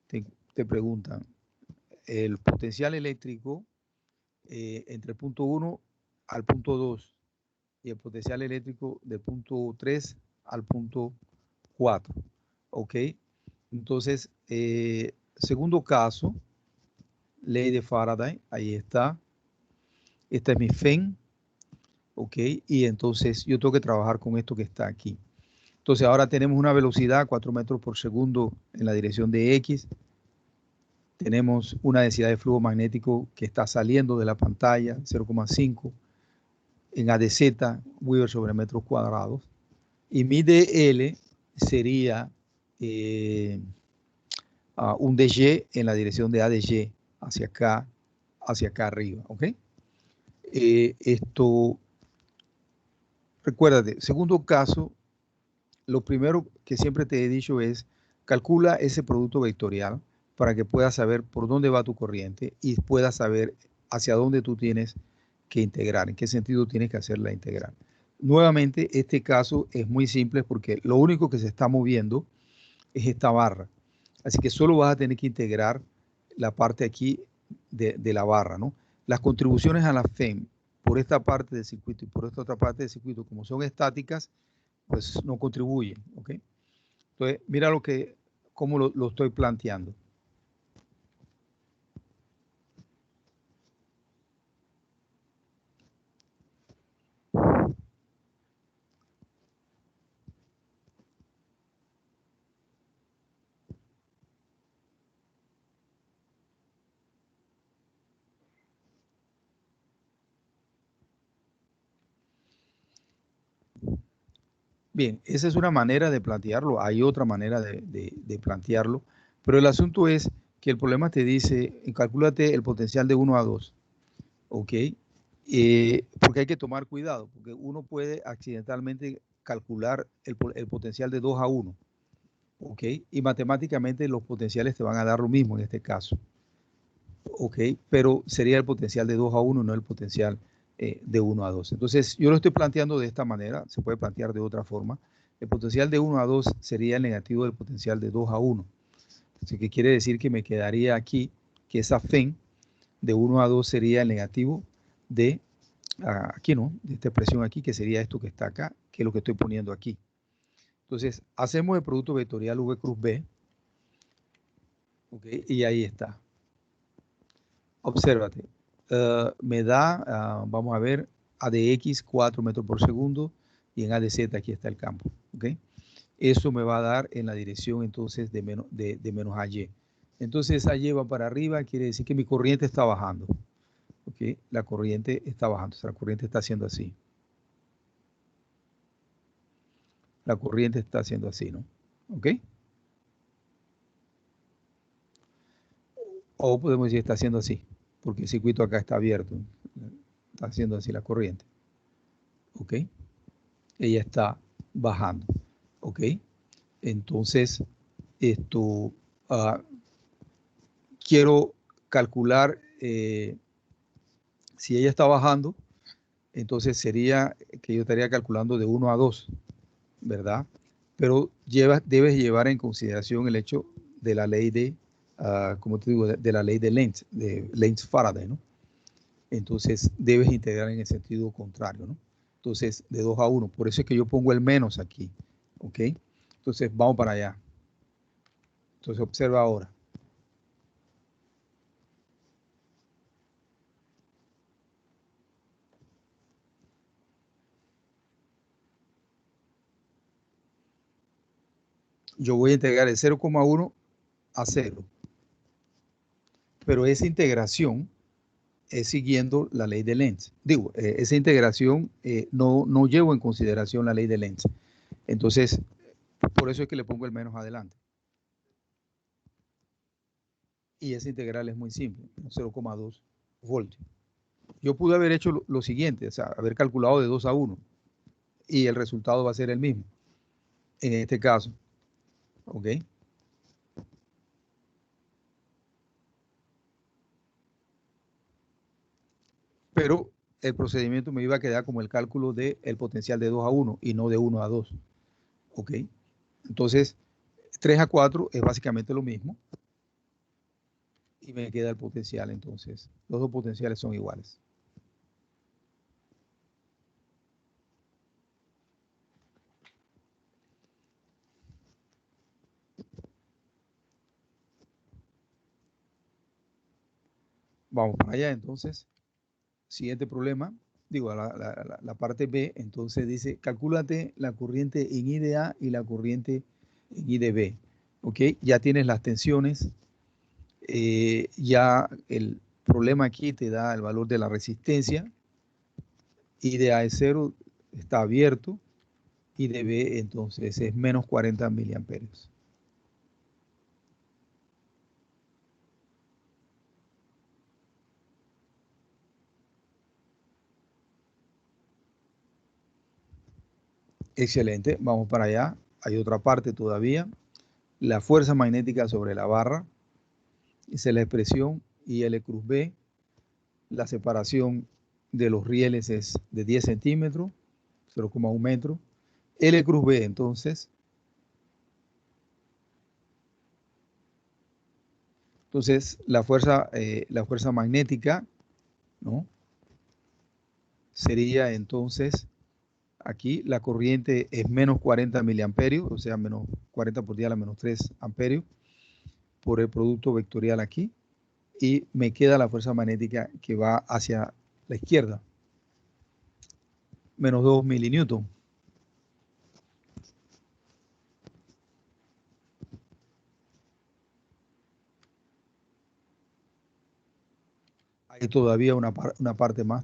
te preguntan el potencial eléctrico entre el punto 1 al punto 2 y el potencial eléctrico del punto 3 al punto 4, ¿ok? Entonces, segundo caso, ley de Faraday, ahí está. Esta es mi FEN, ¿ok? Y entonces yo tengo que trabajar con esto que está aquí. Entonces ahora tenemos una velocidad 4 metros por segundo en la dirección de X. Tenemos una densidad de flujo magnético que está saliendo de la pantalla, 0,5 en AdZ, Weber sobre metros cuadrados. Y mi DL sería un DY en la dirección de ADY hacia acá arriba, ¿ok? Recuérdate, segundo caso, lo primero que siempre te he dicho es, calcula ese producto vectorial para que puedas saber por dónde va tu corriente y puedas saber hacia dónde tú tienes que integrar, en qué sentido tienes que hacer la integral. Nuevamente, este caso es muy simple porque lo único que se está moviendo es esta barra. Así que solo vas a tener que integrar la parte aquí de la barra, ¿no? Las contribuciones a la FEM por esta parte del circuito y por esta otra parte del circuito, como son estáticas, pues no contribuyen, ¿ok? Entonces, mira cómo lo estoy planteando. Bien, esa es una manera de plantearlo. Hay otra manera de plantearlo, pero el asunto es que el problema te dice, calcúlate el potencial de 1 a 2, ¿ok? Porque hay que tomar cuidado, porque uno puede accidentalmente calcular el potencial de 2 a 1, ¿ok? Y matemáticamente los potenciales te van a dar lo mismo en este caso, ¿ok? Pero sería el potencial de 2 a 1, no el potencial de 1 a 2. Entonces, yo lo estoy planteando de esta manera, se puede plantear de otra forma. El potencial de 1 a 2 sería el negativo del potencial de 2 a 1. Así que quiere decir que me quedaría aquí que esa FEN de 1 a 2 sería el negativo de, aquí no, de esta expresión aquí, que sería esto que está acá, que es lo que estoy poniendo aquí. Entonces, hacemos el producto vectorial V cruz B, ¿ok? Y ahí está. Obsérvate. Me da, vamos a ver, A de X 4 metros por segundo y en A de Z aquí está el campo, ¿ok? Eso me va a dar en la dirección entonces de menos AY. Entonces AY va para arriba, quiere decir que mi corriente está bajando, ¿ok? La corriente está bajando, o sea, la corriente está haciendo así. La corriente está haciendo así, ¿no? ¿Ok? O podemos decir está haciendo así, porque el circuito acá está abierto. Está haciendo así la corriente. ¿Ok? Ella está bajando. ¿Ok? Entonces, esto, quiero calcular si ella está bajando, entonces sería que yo estaría calculando de 1 a 2, ¿verdad? Pero debes llevar en consideración el hecho de la ley de, como te digo, de la ley de Lenz-Faraday, ¿no? Entonces debes integrar en el sentido contrario, ¿no? Entonces, de 2 a 1. Por eso es que yo pongo el menos aquí. ¿Ok? Entonces, vamos para allá. Entonces, observa ahora. Yo voy a integrar el 0,1 a 0. Pero esa integración es siguiendo la ley de Lenz. Digo, esa integración no llevo en consideración la ley de Lenz. Entonces, por eso es que le pongo el menos adelante. Y esa integral es muy simple, 0,2 voltios. Yo pude haber hecho lo siguiente, o sea, haber calculado de 2 a 1 y el resultado va a ser el mismo. En este caso, ¿ok? Pero el procedimiento me iba a quedar como el cálculo del potencial de 2 a 1 y no de 1 a 2. ¿Ok? Entonces, 3 a 4 es básicamente lo mismo. Y me queda el potencial, entonces. Los dos potenciales son iguales. Vamos para allá, entonces. Siguiente problema. Digo, la parte B, entonces dice, calcúlate la corriente en I de A y la corriente en I de B. ¿Ok? Ya tienes las tensiones. Ya el problema aquí te da el valor de la resistencia. I de A es 0, está abierto. I de B, entonces, es menos 40 miliamperios. Excelente, vamos para allá. Hay otra parte todavía. La fuerza magnética sobre la barra. Esa es la expresión IL cruz B. La separación de los rieles es de 10 centímetros, 0,1 metro. L cruz B, entonces. Entonces, la fuerza magnética, ¿no? Sería entonces, aquí la corriente es menos 40 miliamperios, o sea, menos 40 por 10 a la menos 3 amperios, por el producto vectorial aquí. Y me queda la fuerza magnética que va hacia la izquierda, menos 2 milinewton. Hay todavía una parte más.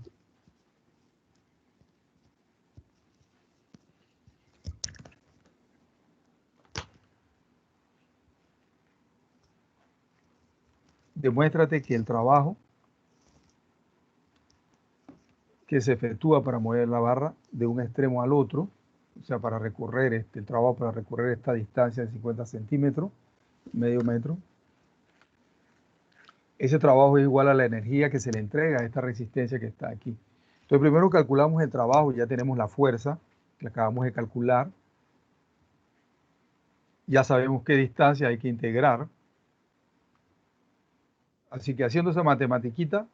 Demuéstrate que el trabajo que se efectúa para mover la barra de un extremo al otro, o sea, para recorrer el trabajo para recorrer esta distancia de 50 centímetros, medio metro, ese trabajo es igual a la energía que se le entrega a esta resistencia que está aquí. Entonces, primero calculamos el trabajo, ya tenemos la fuerza que acabamos de calcular, ya sabemos qué distancia hay que integrar. Así que haciendo esa matematiquita,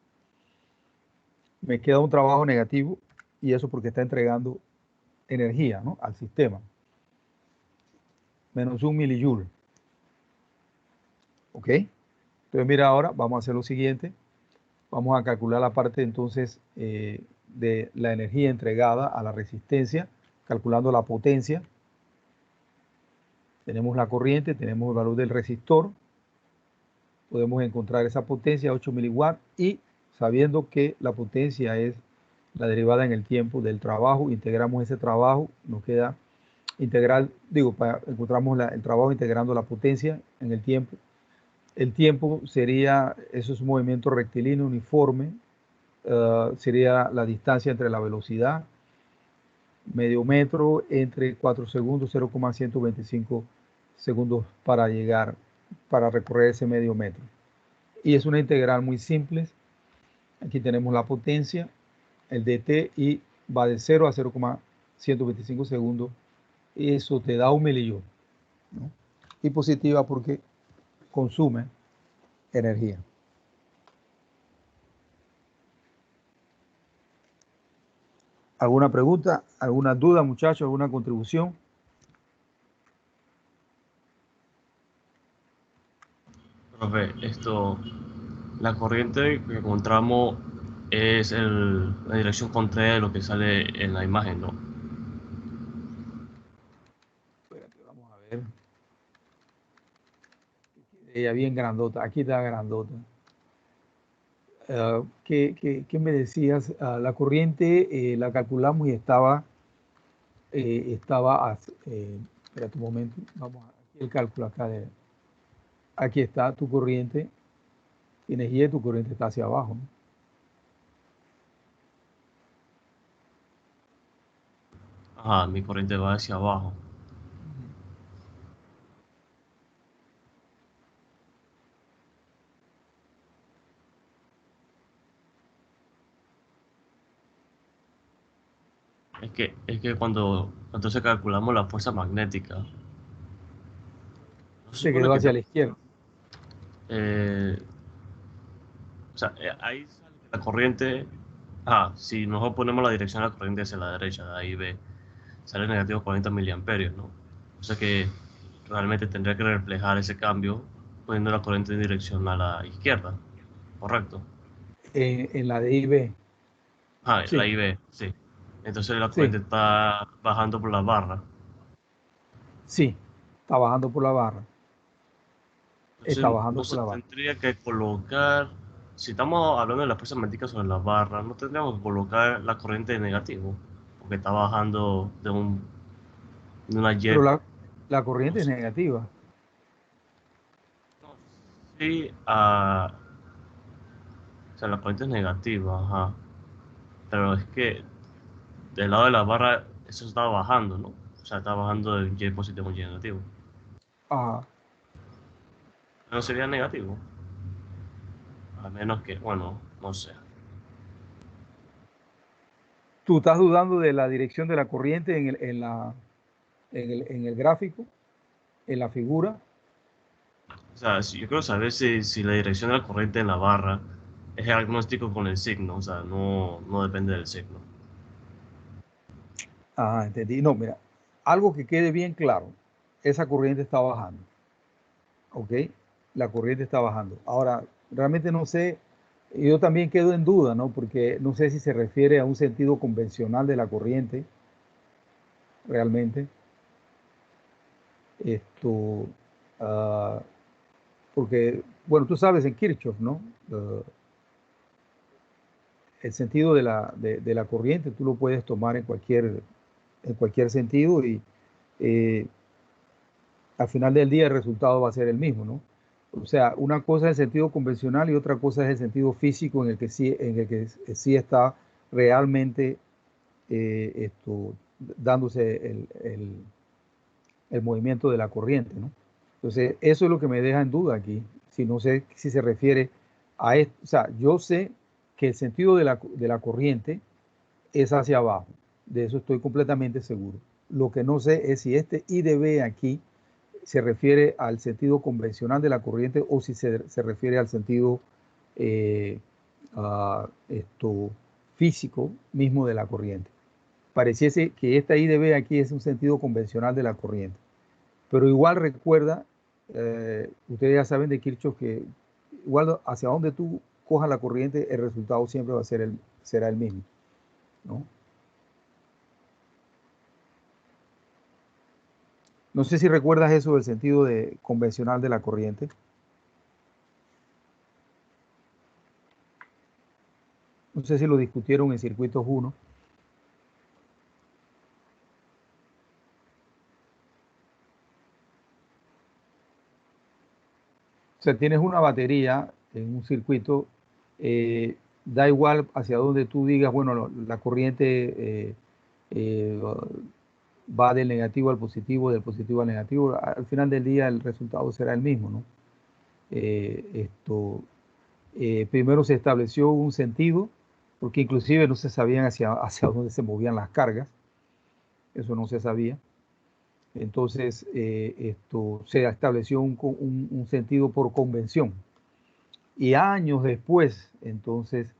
me queda un trabajo negativo, y eso porque está entregando energía, ¿no?, al sistema. Menos 1 milijoule. ¿Ok? Entonces, mira, ahora vamos a hacer lo siguiente. Vamos a calcular la parte entonces de la energía entregada a la resistencia, calculando la potencia. Tenemos la corriente, tenemos el valor del resistor. Podemos encontrar esa potencia, 8 miliwatts, y sabiendo que la potencia es la derivada en el tiempo del trabajo, integramos ese trabajo, nos queda integral, encontramos el trabajo integrando la potencia en el tiempo. El tiempo sería, eso es un movimiento rectilíneo uniforme, sería la distancia entre la velocidad, medio metro, entre 4 segundos, 0,125 segundos para recorrer ese medio metro. Y es una integral muy simple. Aquí tenemos la potencia, el dt, y va de 0 a 0,125 segundos. Y eso te da 1 milijoule, ¿no? Y positiva porque consume energía. ¿Alguna pregunta? ¿Alguna duda, muchachos? ¿Alguna contribución? Profe, la corriente que encontramos es la dirección contraria de lo que sale en la imagen, ¿no? Espérate, vamos a ver. Ella bien grandota. Aquí está grandota. ¿Qué me decías? La corriente la calculamos y estaba, espera un momento, vamos a aquí el cálculo acá aquí está tu corriente, tienes Y, tu corriente está hacia abajo, ¿no? Ajá, mi corriente va hacia abajo. Es que cuando entonces calculamos la fuerza magnética, no se Se supone quedó que hacia la izquierda. eh, o sea, ahí sale que la corriente, si nosotros ponemos la dirección de la corriente hacia la derecha, de ahí ve, sale negativo 40 miliamperios, ¿no? O sea que realmente tendría que reflejar ese cambio poniendo la corriente en dirección a la izquierda, ¿correcto? En la de IB. La Sí, IB, sí. Entonces la sí, corriente está bajando por la barra. sí. Está bajando por la barra. Está Entonces bajando no por se la barra. tendría que colocar, si estamos hablando de la fuerza magnética sobre la barra, no tendríamos que colocar la corriente de negativo, porque está bajando de una Pero Y. la No corriente es sé. negativa. No, sí, o sea, la corriente es negativa, ajá. Pero es que del lado de la barra eso está bajando, ¿no? O sea, está bajando de Y positivo a Y negativo. Ah, No sería negativo. A menos que, bueno, no sé. tú estás dudando de la dirección de la corriente en el gráfico, en la figura. O sea, yo quiero saber si la dirección de la corriente en la barra es agnóstico con el signo, o sea, no depende del signo. Ah, entendí. No, mira, algo que quede bien claro, esa corriente está bajando, ¿ok? La corriente está bajando. Ahora, realmente no sé, yo también quedo en duda, ¿no? Porque no sé si se refiere a un sentido convencional de la corriente, realmente. Esto, ah, porque, bueno, tú sabes en Kirchhoff, ¿no? El sentido de la corriente tú lo puedes tomar en cualquier sentido y eh, al final del día el resultado va a ser el mismo, ¿no? O sea, una cosa es el sentido convencional y otra cosa es el sentido físico en el que sí está realmente dándose el movimiento de la corriente, ¿no? Entonces, eso es lo que me deja en duda aquí. Si no sé si se refiere a esto. O sea, yo sé que el sentido de la corriente es hacia abajo. De eso estoy completamente seguro. Lo que no sé es si este I de B aquí se refiere al sentido convencional de la corriente o si se refiere al sentido eh, físico mismo de la corriente. Pareciese que esta I de B aquí es un sentido convencional de la corriente. Pero igual recuerda, ustedes ya saben de Kirchhoff que igual hacia donde tú cojas la corriente, el resultado siempre va a ser será el mismo, ¿no? No sé si recuerdas eso del sentido convencional de la corriente. No sé si lo discutieron en circuitos 1. O sea, tienes una batería en un circuito, da igual hacia donde tú digas, bueno, la corriente eh, va del negativo al positivo, del positivo al negativo. Al final del día el resultado será el mismo, ¿no? Eh, esto, Primero se estableció un sentido, porque inclusive no se sabían hacia dónde se movían las cargas, eso no se sabía. Entonces, se estableció un sentido por convención. Y años después, entonces,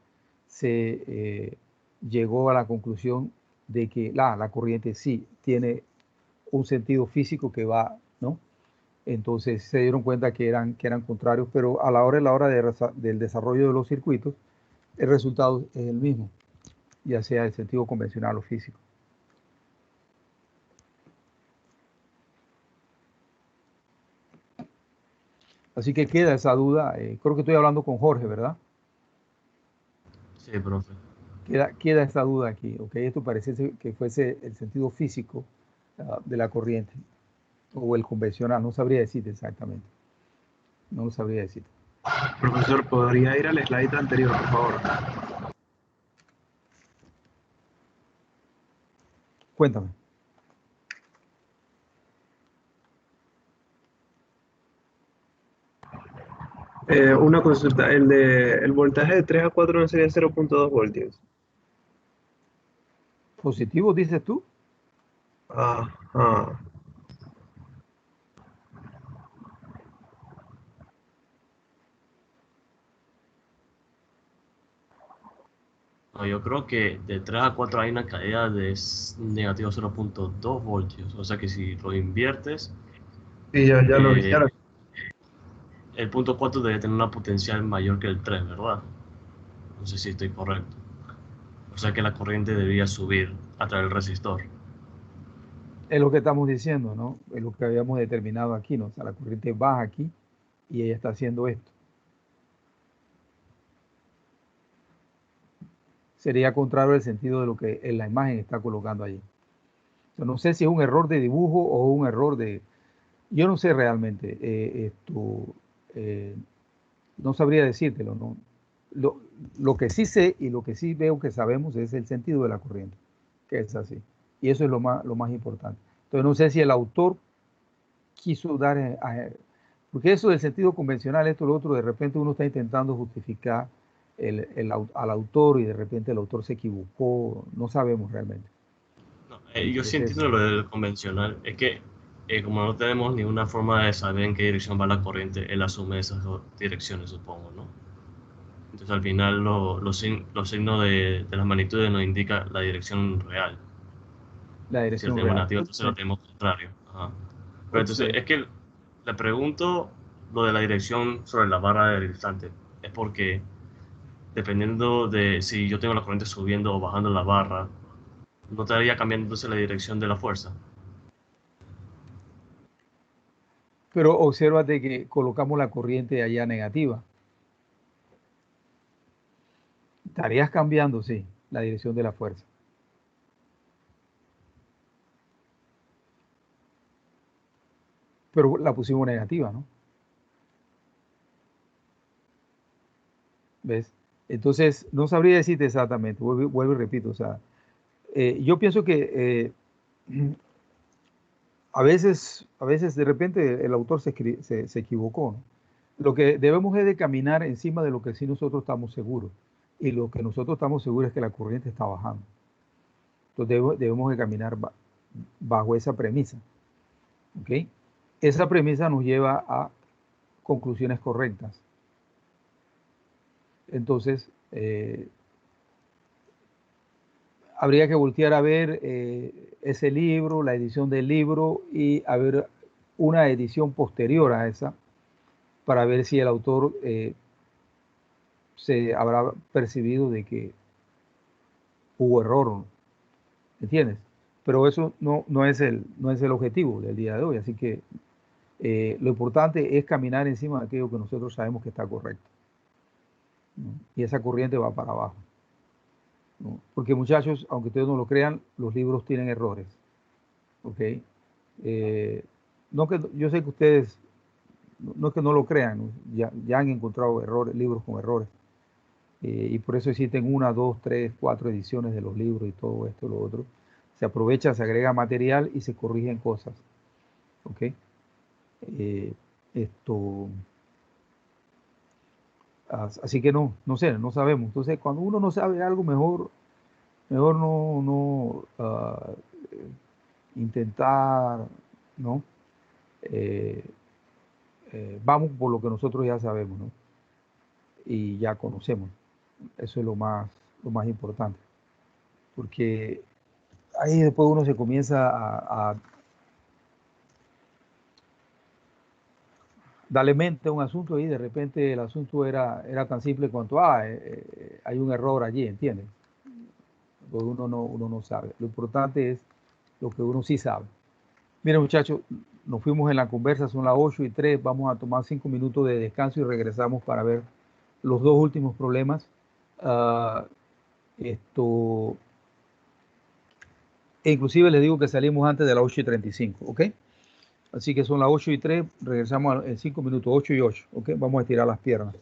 se llegó a la conclusión de que la corriente sí tiene un sentido físico que va, ¿no? Entonces se dieron cuenta que eran contrarios, pero a la hora del desarrollo de los circuitos, el resultado es el mismo, ya sea el sentido convencional o físico. Así que queda esa duda. Creo que estoy hablando con Jorge, ¿verdad? Sí, profe. Queda esa duda aquí, ¿ok? Esto parece que fuese el sentido físico de la corriente o el convencional, no sabría decirte exactamente. No lo sabría decir. Profesor, ¿podría ir al slide anterior, por favor? Cuéntame. Una consulta, el voltaje de 3 a 4 no sería 0.2 voltios. ¿Positivo dices tú? Ajá. No, yo creo que de 3 a 4 hay una caída de negativo 0.2 voltios. O sea que si lo inviertes, Sí, ya lo vi. el punto 4 debe tener una potencial mayor que el 3, ¿verdad? No sé si estoy correcto. O sea que la corriente debería subir a través del resistor. Es lo que estamos diciendo, ¿no? Es lo que habíamos determinado aquí, ¿no? O sea, la corriente baja aquí y ella está haciendo esto. Sería contrario al sentido de lo que en la imagen está colocando allí. O sea, no sé si es un error de dibujo o un error de... Yo no sé realmente no sabría decírtelo, ¿no? Lo que sí sé y lo que sí veo que sabemos es el sentido de la corriente, que es así. Y eso es lo más importante. Entonces no sé si el autor quiso dar... porque eso del sentido convencional, esto, lo otro, de repente uno está intentando justificar al autor y de repente el autor se equivocó, no sabemos realmente. No, yo sí entiendo lo del convencional. Es que como no tenemos ninguna forma de saber en qué dirección va la corriente, él asume esas dos direcciones, supongo, ¿no? Entonces al final los signos de las magnitudes nos indican la dirección real. La Si lo dirección tenemos real. negativo, entonces lo tenemos contrario. Ajá. Pero entonces Okay. es que le pregunto lo de la dirección sobre la barra del instante. Es porque dependiendo de si yo tengo la corriente subiendo o bajando la barra, ¿no estaría cambiando entonces la dirección de la fuerza? Pero obsérvate que colocamos la corriente allá negativa. Estarías cambiando, sí, la dirección de la fuerza. Pero la pusimos negativa, ¿no? ¿Ves? Entonces, no sabría decirte exactamente, vuelvo y repito, o sea, yo pienso que a veces de repente el autor se equivocó, ¿no? Lo que debemos es de caminar encima de lo que sí nosotros estamos seguros. Y lo que nosotros estamos seguros es que la corriente está bajando. Entonces debemos de caminar bajo esa premisa. ¿Ok? Esa premisa nos lleva a conclusiones correctas. Entonces, habría que voltear a ver ese libro, la edición del libro y a ver una edición posterior a esa para ver si el autor se habrá percibido de que hubo error, ¿no? ¿Entiendes? Pero eso no es el objetivo del día de hoy, así que lo importante es caminar encima de aquello que nosotros sabemos que está correcto, ¿no? Y esa corriente va para abajo, ¿no? Porque muchachos, aunque ustedes no lo crean, los libros tienen errores, ¿ok? No que, yo sé que ustedes, no es que no lo crean, ¿no? Ya han encontrado errores, libros con errores, y por eso existen 1, 2, 3, 4 ediciones de los libros y todo esto y lo otro. Se aprovecha, se agrega material y se corrigen cosas, ¿ok? Esto, así que no sé, no sabemos. Entonces, cuando uno no sabe algo, mejor no intentar, ¿no? Eh, vamos por lo que nosotros ya sabemos, ¿no? Y ya conocemos. Eso es lo más importante. Porque ahí después uno se comienza a darle mente a un asunto y de repente el asunto era tan simple cuanto, hay un error allí, ¿entiendes? Pues uno no sabe. Lo importante es lo que uno sí sabe. Miren, muchachos, nos fuimos en la conversa, son las 8:03, vamos a tomar 5 minutos de descanso y regresamos para ver los dos últimos problemas. Esto, e inclusive les digo que salimos antes de las 8:35, ¿ok? Así que son las 8:03, regresamos en 5 minutos, 8:08, ¿ok? Vamos a estirar las piernas.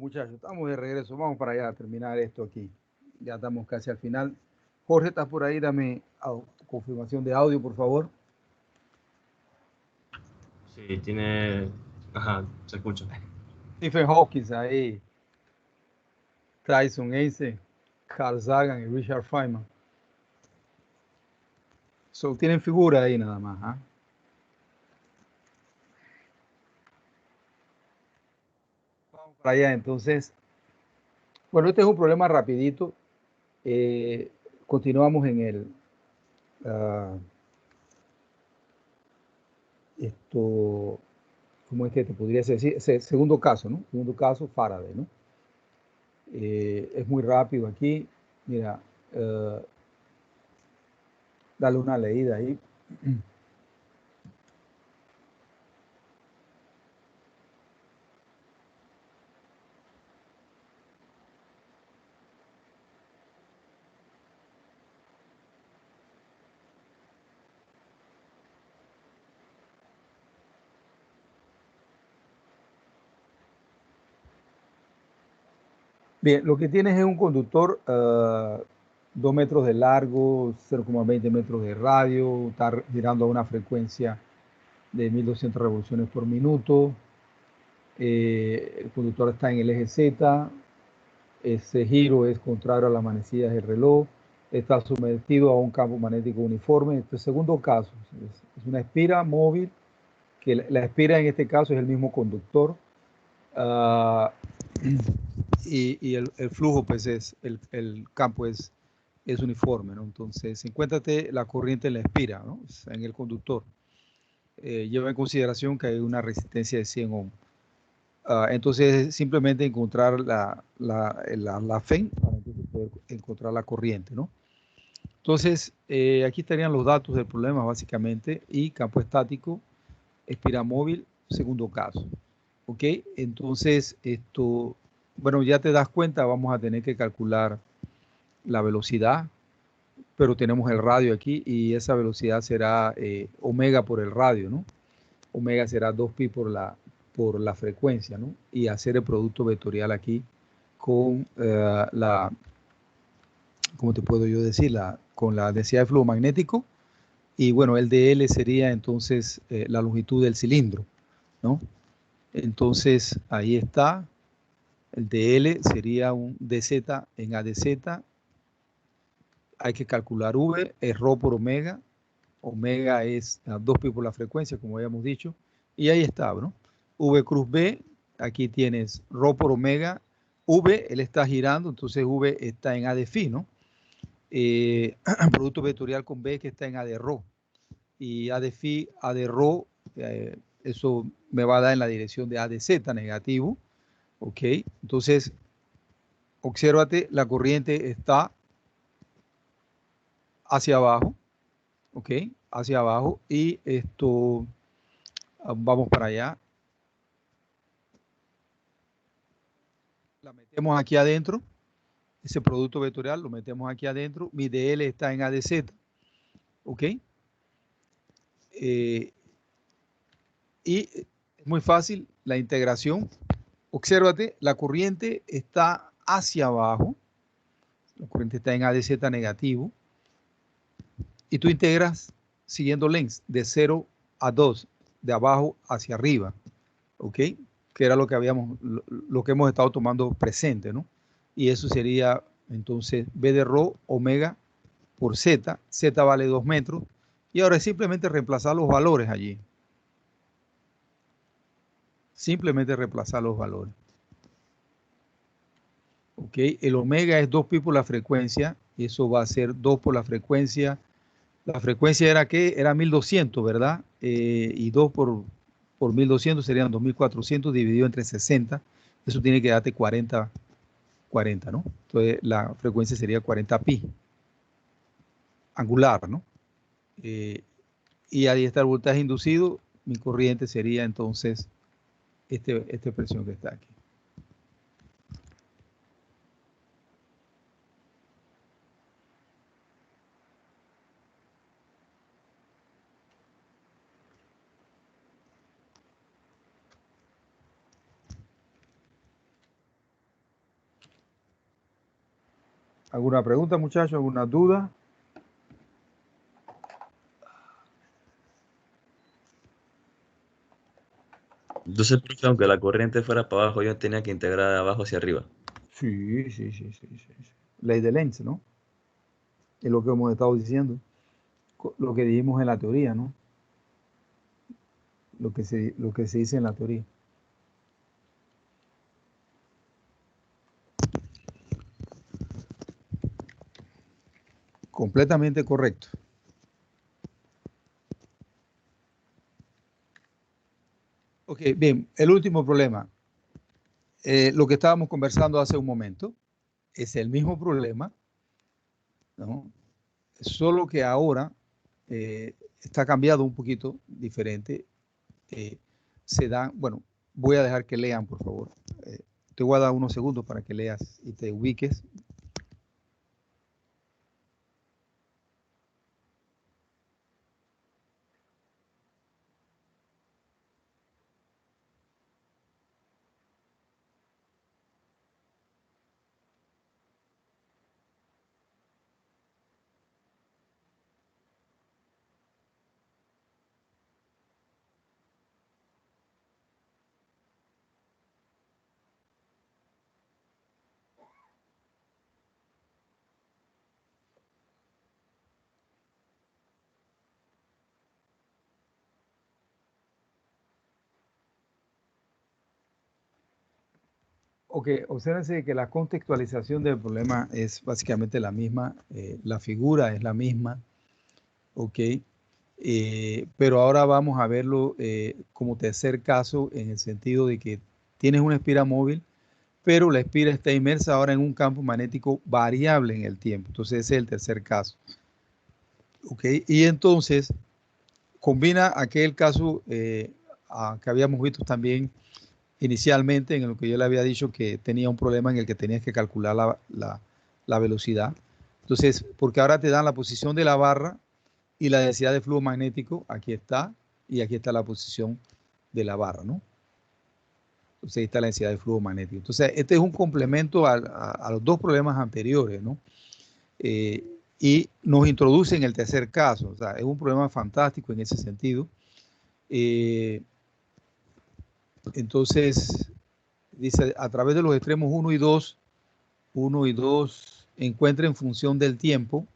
muchachos, estamos de regreso. Vamos para allá a terminar esto aquí. Ya estamos casi al final. Jorge, ¿estás por ahí? Dame confirmación de audio, por favor. Sí, tiene. Ajá, se escucha. Stephen Hawking ahí. Tyson Ace, Carl Sagan y Richard Feynman. So, tienen figura ahí nada más. ¿Ah? Vamos para allá, entonces. Bueno, este es un problema rapidito. Continuamos en el esto, ¿cómo es que te podría decir? Segundo caso, ¿no? Segundo caso, Faraday, ¿no? Es muy rápido aquí. Mira, dale una leída ahí. Bien, lo que tienes es un conductor 2 metros de largo, 0,20 metros de radio, está girando a una frecuencia de 1200 revoluciones por minuto. El conductor está en el eje Z, ese giro es contrario a las manecillas del reloj, está sometido a un campo magnético uniforme. Este segundo caso es una espira móvil, que la espira en este caso es el mismo conductor. Y el flujo, pues el campo es uniforme, ¿no? Entonces, encuéntrate la corriente en la espira, ¿no? En el conductor. Lleva en consideración que hay una resistencia de 100 ohms. Entonces, simplemente encontrar la FEN para entonces poder encontrar la corriente, ¿no? Entonces, aquí estarían los datos del problema, básicamente, y campo estático, espira móvil, segundo caso. ¿Ok? Entonces, bueno, ya te das cuenta, vamos a tener que calcular la velocidad, pero tenemos el radio aquí y esa velocidad será omega por el radio, ¿no? Omega será 2pi por la frecuencia, ¿no? Y hacer el producto vectorial aquí con ¿cómo te puedo yo decir? Con la densidad de flujo magnético. Y bueno, el dl sería entonces la longitud del cilindro, ¿no? Entonces, ahí está. El dl sería un dz en adz. Hay que calcular v, es ρ por omega. Omega es 2pi por la frecuencia, como habíamos dicho. Y ahí está, ¿no? V cruz B, aquí tienes ρ por omega. V, él está girando, entonces V está en A de phi, ¿no? Producto vectorial con B que está en A de ρ. Y A de phi, A de ρ, eso me va a dar en la dirección de A de z negativo. Ok, entonces, obsérvate, la corriente está hacia abajo, ok, hacia abajo, y esto, vamos para allá, la metemos aquí adentro, ese producto vectorial lo metemos aquí adentro, mi dl está en A de z, ok, y es muy fácil la integración. Obsérvate, la corriente está hacia abajo, la corriente está en A de z negativo, y tú integras siguiendo length de 0 a 2, de abajo hacia arriba, ¿ok? Que era lo que lo que hemos estado tomando presente, ¿no? Y eso sería entonces B de ρ omega por Z, Z vale 2 metros, y ahora es simplemente reemplazar los valores allí. Simplemente reemplazar los valores. ¿Ok? El omega es 2pi por la frecuencia, y eso va a ser 2 por la frecuencia. La frecuencia era ¿qué? Era 1200, ¿verdad? Y 2 por 1200 serían 2400 dividido entre 60. Eso tiene que darte 40, ¿no? Entonces la frecuencia sería 40 pi angular, ¿no? Y ahí está el voltaje inducido. Mi corriente sería entonces esta expresión que está aquí. ¿Alguna pregunta, muchachos? ¿Alguna duda? Entonces, profe, aunque la corriente fuera para abajo, yo tenía que integrar de abajo hacia arriba. Sí, sí, sí, sí, sí, sí. Ley de Lenz, ¿no? Es lo que hemos estado diciendo, lo que dijimos en la teoría, ¿no? Lo que se dice en la teoría. Completamente correcto. Ok, bien, el último problema. Lo que estábamos conversando hace un momento es el mismo problema, ¿no? Solo que ahora está cambiado un poquito diferente. Se dan, bueno, voy a dejar que lean, por favor. Te voy a dar unos segundos para que leas y te ubiques. Ok, obsérvense que la contextualización del problema es básicamente la misma, la figura es la misma, ok, pero ahora vamos a verlo como tercer caso en el sentido de que tienes una espira móvil, pero la espira está inmersa ahora en un campo magnético variable en el tiempo, entonces ese es el tercer caso, ok, y entonces combina aquel caso que habíamos visto también inicialmente, en lo que yo le había dicho que tenía un problema en el que tenías que calcular la velocidad. Entonces, porque ahora te dan la posición de la barra y la densidad de flujo magnético, aquí está, y aquí está la posición de la barra, ¿no? Entonces, ahí está la densidad de flujo magnético. Entonces, este es un complemento a los dos problemas anteriores, ¿no? Eh, y nos introduce en el tercer caso, o sea, es un problema fantástico en ese sentido. Entonces, dice, a través de los extremos 1 y 2 encuentra en función del tiempo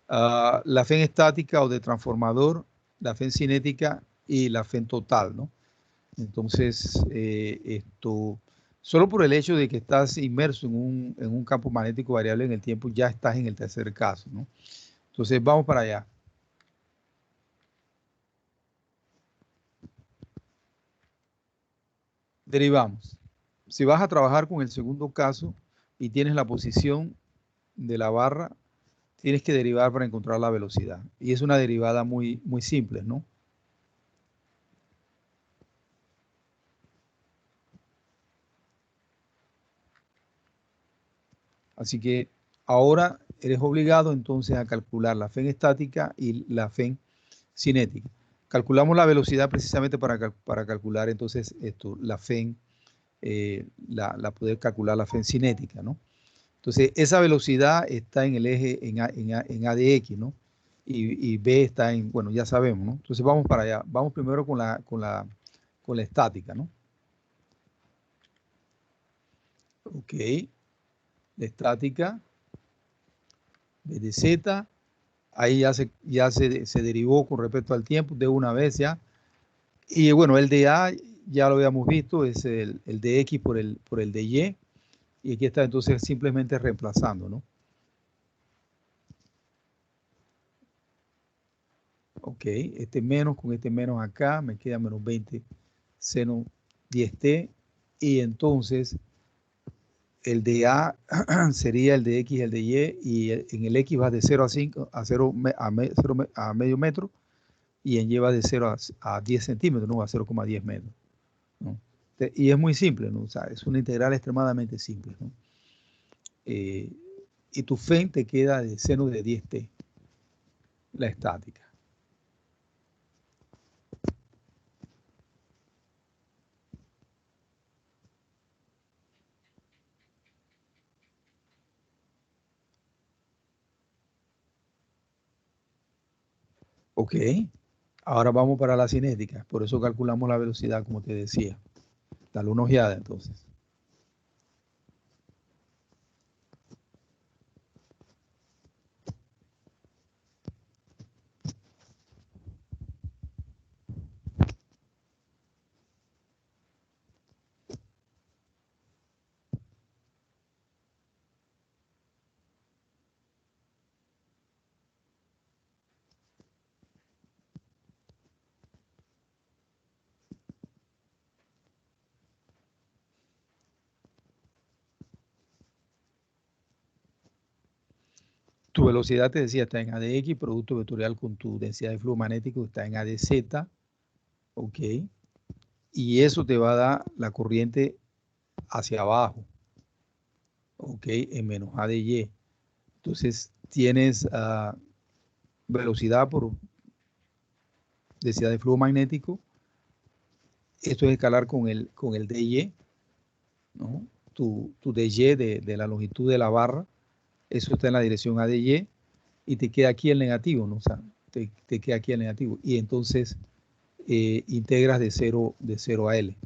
la fe estática o de transformador, la fe cinética y la fe total, ¿no? Entonces, solo por el hecho de que estás inmerso en un campo magnético variable en el tiempo, ya estás en el tercer caso, ¿no? Entonces, vamos para allá. Derivamos. Si vas a trabajar con el segundo caso y tienes la posición de la barra, tienes que derivar para encontrar la velocidad. Y es una derivada muy, muy simple, ¿no? Así que ahora eres obligado entonces a calcular la fe estática y la fe cinética. Calculamos la velocidad precisamente para calcular entonces esto, la fe, la poder calcular la fe cinética, ¿no? Entonces, esa velocidad está en el eje en A de X, ¿no? Y B está en, bueno, ya sabemos, ¿no? Entonces vamos para allá. Vamos primero con la estática, ¿no? Ok. La estática, B de Z. Ahí se derivó con respecto al tiempo de una vez ya. Y bueno, el de A ya lo habíamos visto, es el de X por el de Y. Y aquí está entonces simplemente reemplazando, ¿no? Ok, este menos con este menos acá, me queda menos 20 seno 10t. Y entonces el de A sería el de X, el de Y. Y en el X va de 0 a 5, a 0 a medio metro. Y en Y va de 0 a 10 centímetros, ¿no? A 0,10 metros, ¿no? Y es muy simple, ¿no? O sea, es una integral extremadamente simple, ¿no? Eh, y tu FEN te queda de seno de 10t, la estática. Ok. Ahora vamos para la cinética. Por eso calculamos la velocidad, como te decía. Dale una ojeada, entonces. Tu velocidad, te decía, está en AdX, producto vectorial con tu densidad de flujo magnético está en AdZ, ok, y eso te va a dar la corriente hacia abajo, ok, en menos AdY. Entonces tienes velocidad por densidad de flujo magnético, esto es escalar con el DY, ¿no? Tu DY de la longitud de la barra, eso está en la dirección AdY, y te queda aquí el negativo, ¿no? O sea, te queda aquí el negativo. Y entonces integras de 0 a L.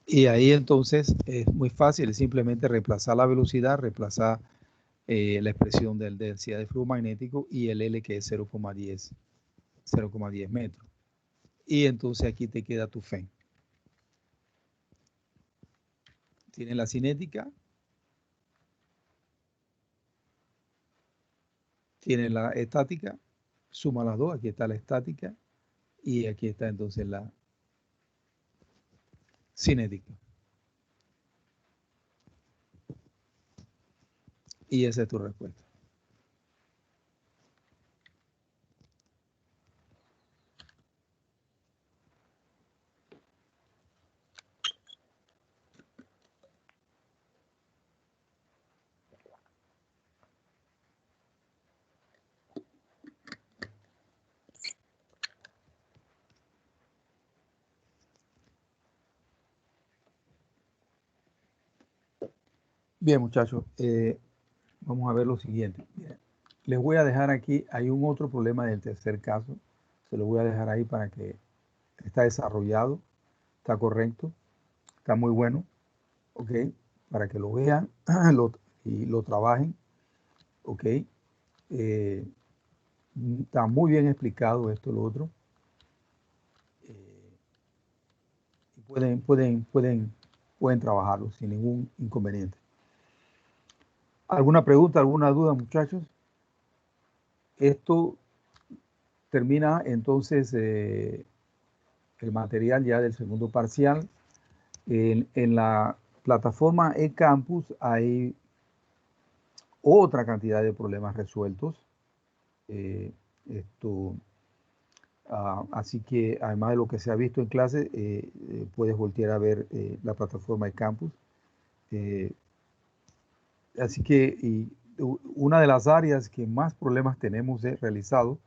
Y ahí entonces es muy fácil, es simplemente reemplazar la velocidad, reemplazar la expresión de densidad de flujo magnético y el L que es 0,10 metros. Y entonces aquí te queda tu FEM. Tienes la cinética, tienes la estática, suma las dos, aquí está la estática y aquí está entonces la cinética. Y esa es tu respuesta. Bien, muchachos, vamos a ver lo siguiente. Bien, les voy a dejar aquí, hay un otro problema del tercer caso, se lo voy a dejar ahí para que está desarrollado, está correcto, está muy bueno, ok, para que lo vean y lo trabajen, ok. Está muy bien explicado esto, lo otro. Y pueden trabajarlo sin ningún inconveniente. ¿Alguna pregunta, alguna duda, muchachos? Esto termina entonces el material ya del segundo parcial. En la plataforma eCampus hay otra cantidad de problemas resueltos. Así que además de lo que se ha visto en clase, puedes voltear a ver la plataforma eCampus. Así que una de las áreas que más problemas tenemos realizados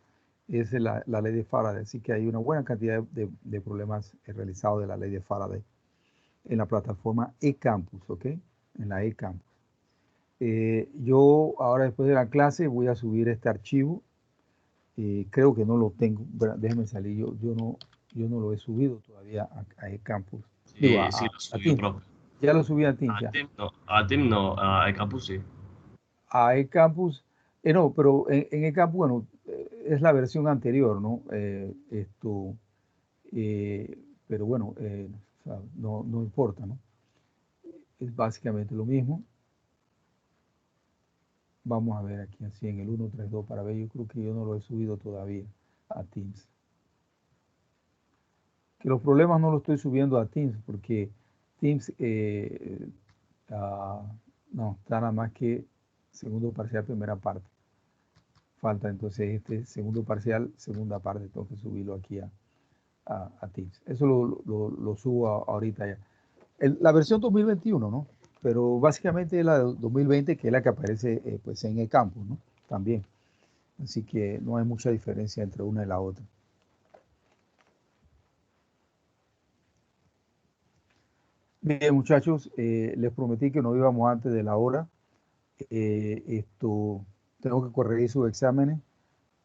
es la ley de Faraday. Así que hay una buena cantidad de problemas realizados de la ley de Faraday en la plataforma eCampus, ¿ok? En la eCampus. Yo ahora después de la clase voy a subir este archivo. Creo que no lo tengo. Déjeme salir. Yo no lo he subido todavía a eCampus. Digo, Sí, sí, lo a subió, Teams. profe. Ya lo subí a Teams, ya. A Tim no, a eCampus sí. A eCampus, no, pero en eCampus, bueno, es la versión anterior, ¿no? Pero bueno, o sea, no importa, ¿no? Es básicamente lo mismo. Vamos a ver aquí así en el 132 para ver. Yo creo que yo no lo he subido todavía a Teams. Que los problemas no los estoy subiendo a Teams porque Teams no, está nada más que segundo parcial, primera parte. Falta entonces este segundo parcial, segunda parte, tengo que subirlo aquí a Teams. Eso lo subo ahorita ya. La versión 2021, ¿no? Pero básicamente es la de 2020, que es la que aparece pues en eCampus, ¿no? También. Así que no hay mucha diferencia entre una y la otra. Bien, muchachos, les prometí que no íbamos antes de la hora. Tengo que corregir sus exámenes.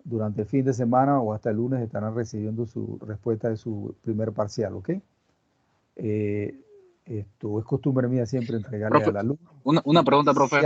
Durante el fin de semana o hasta el lunes estarán recibiendo su respuesta de su primer parcial, ¿ok? Es costumbre mía siempre entregarle Profe, al alumno una pregunta, profe.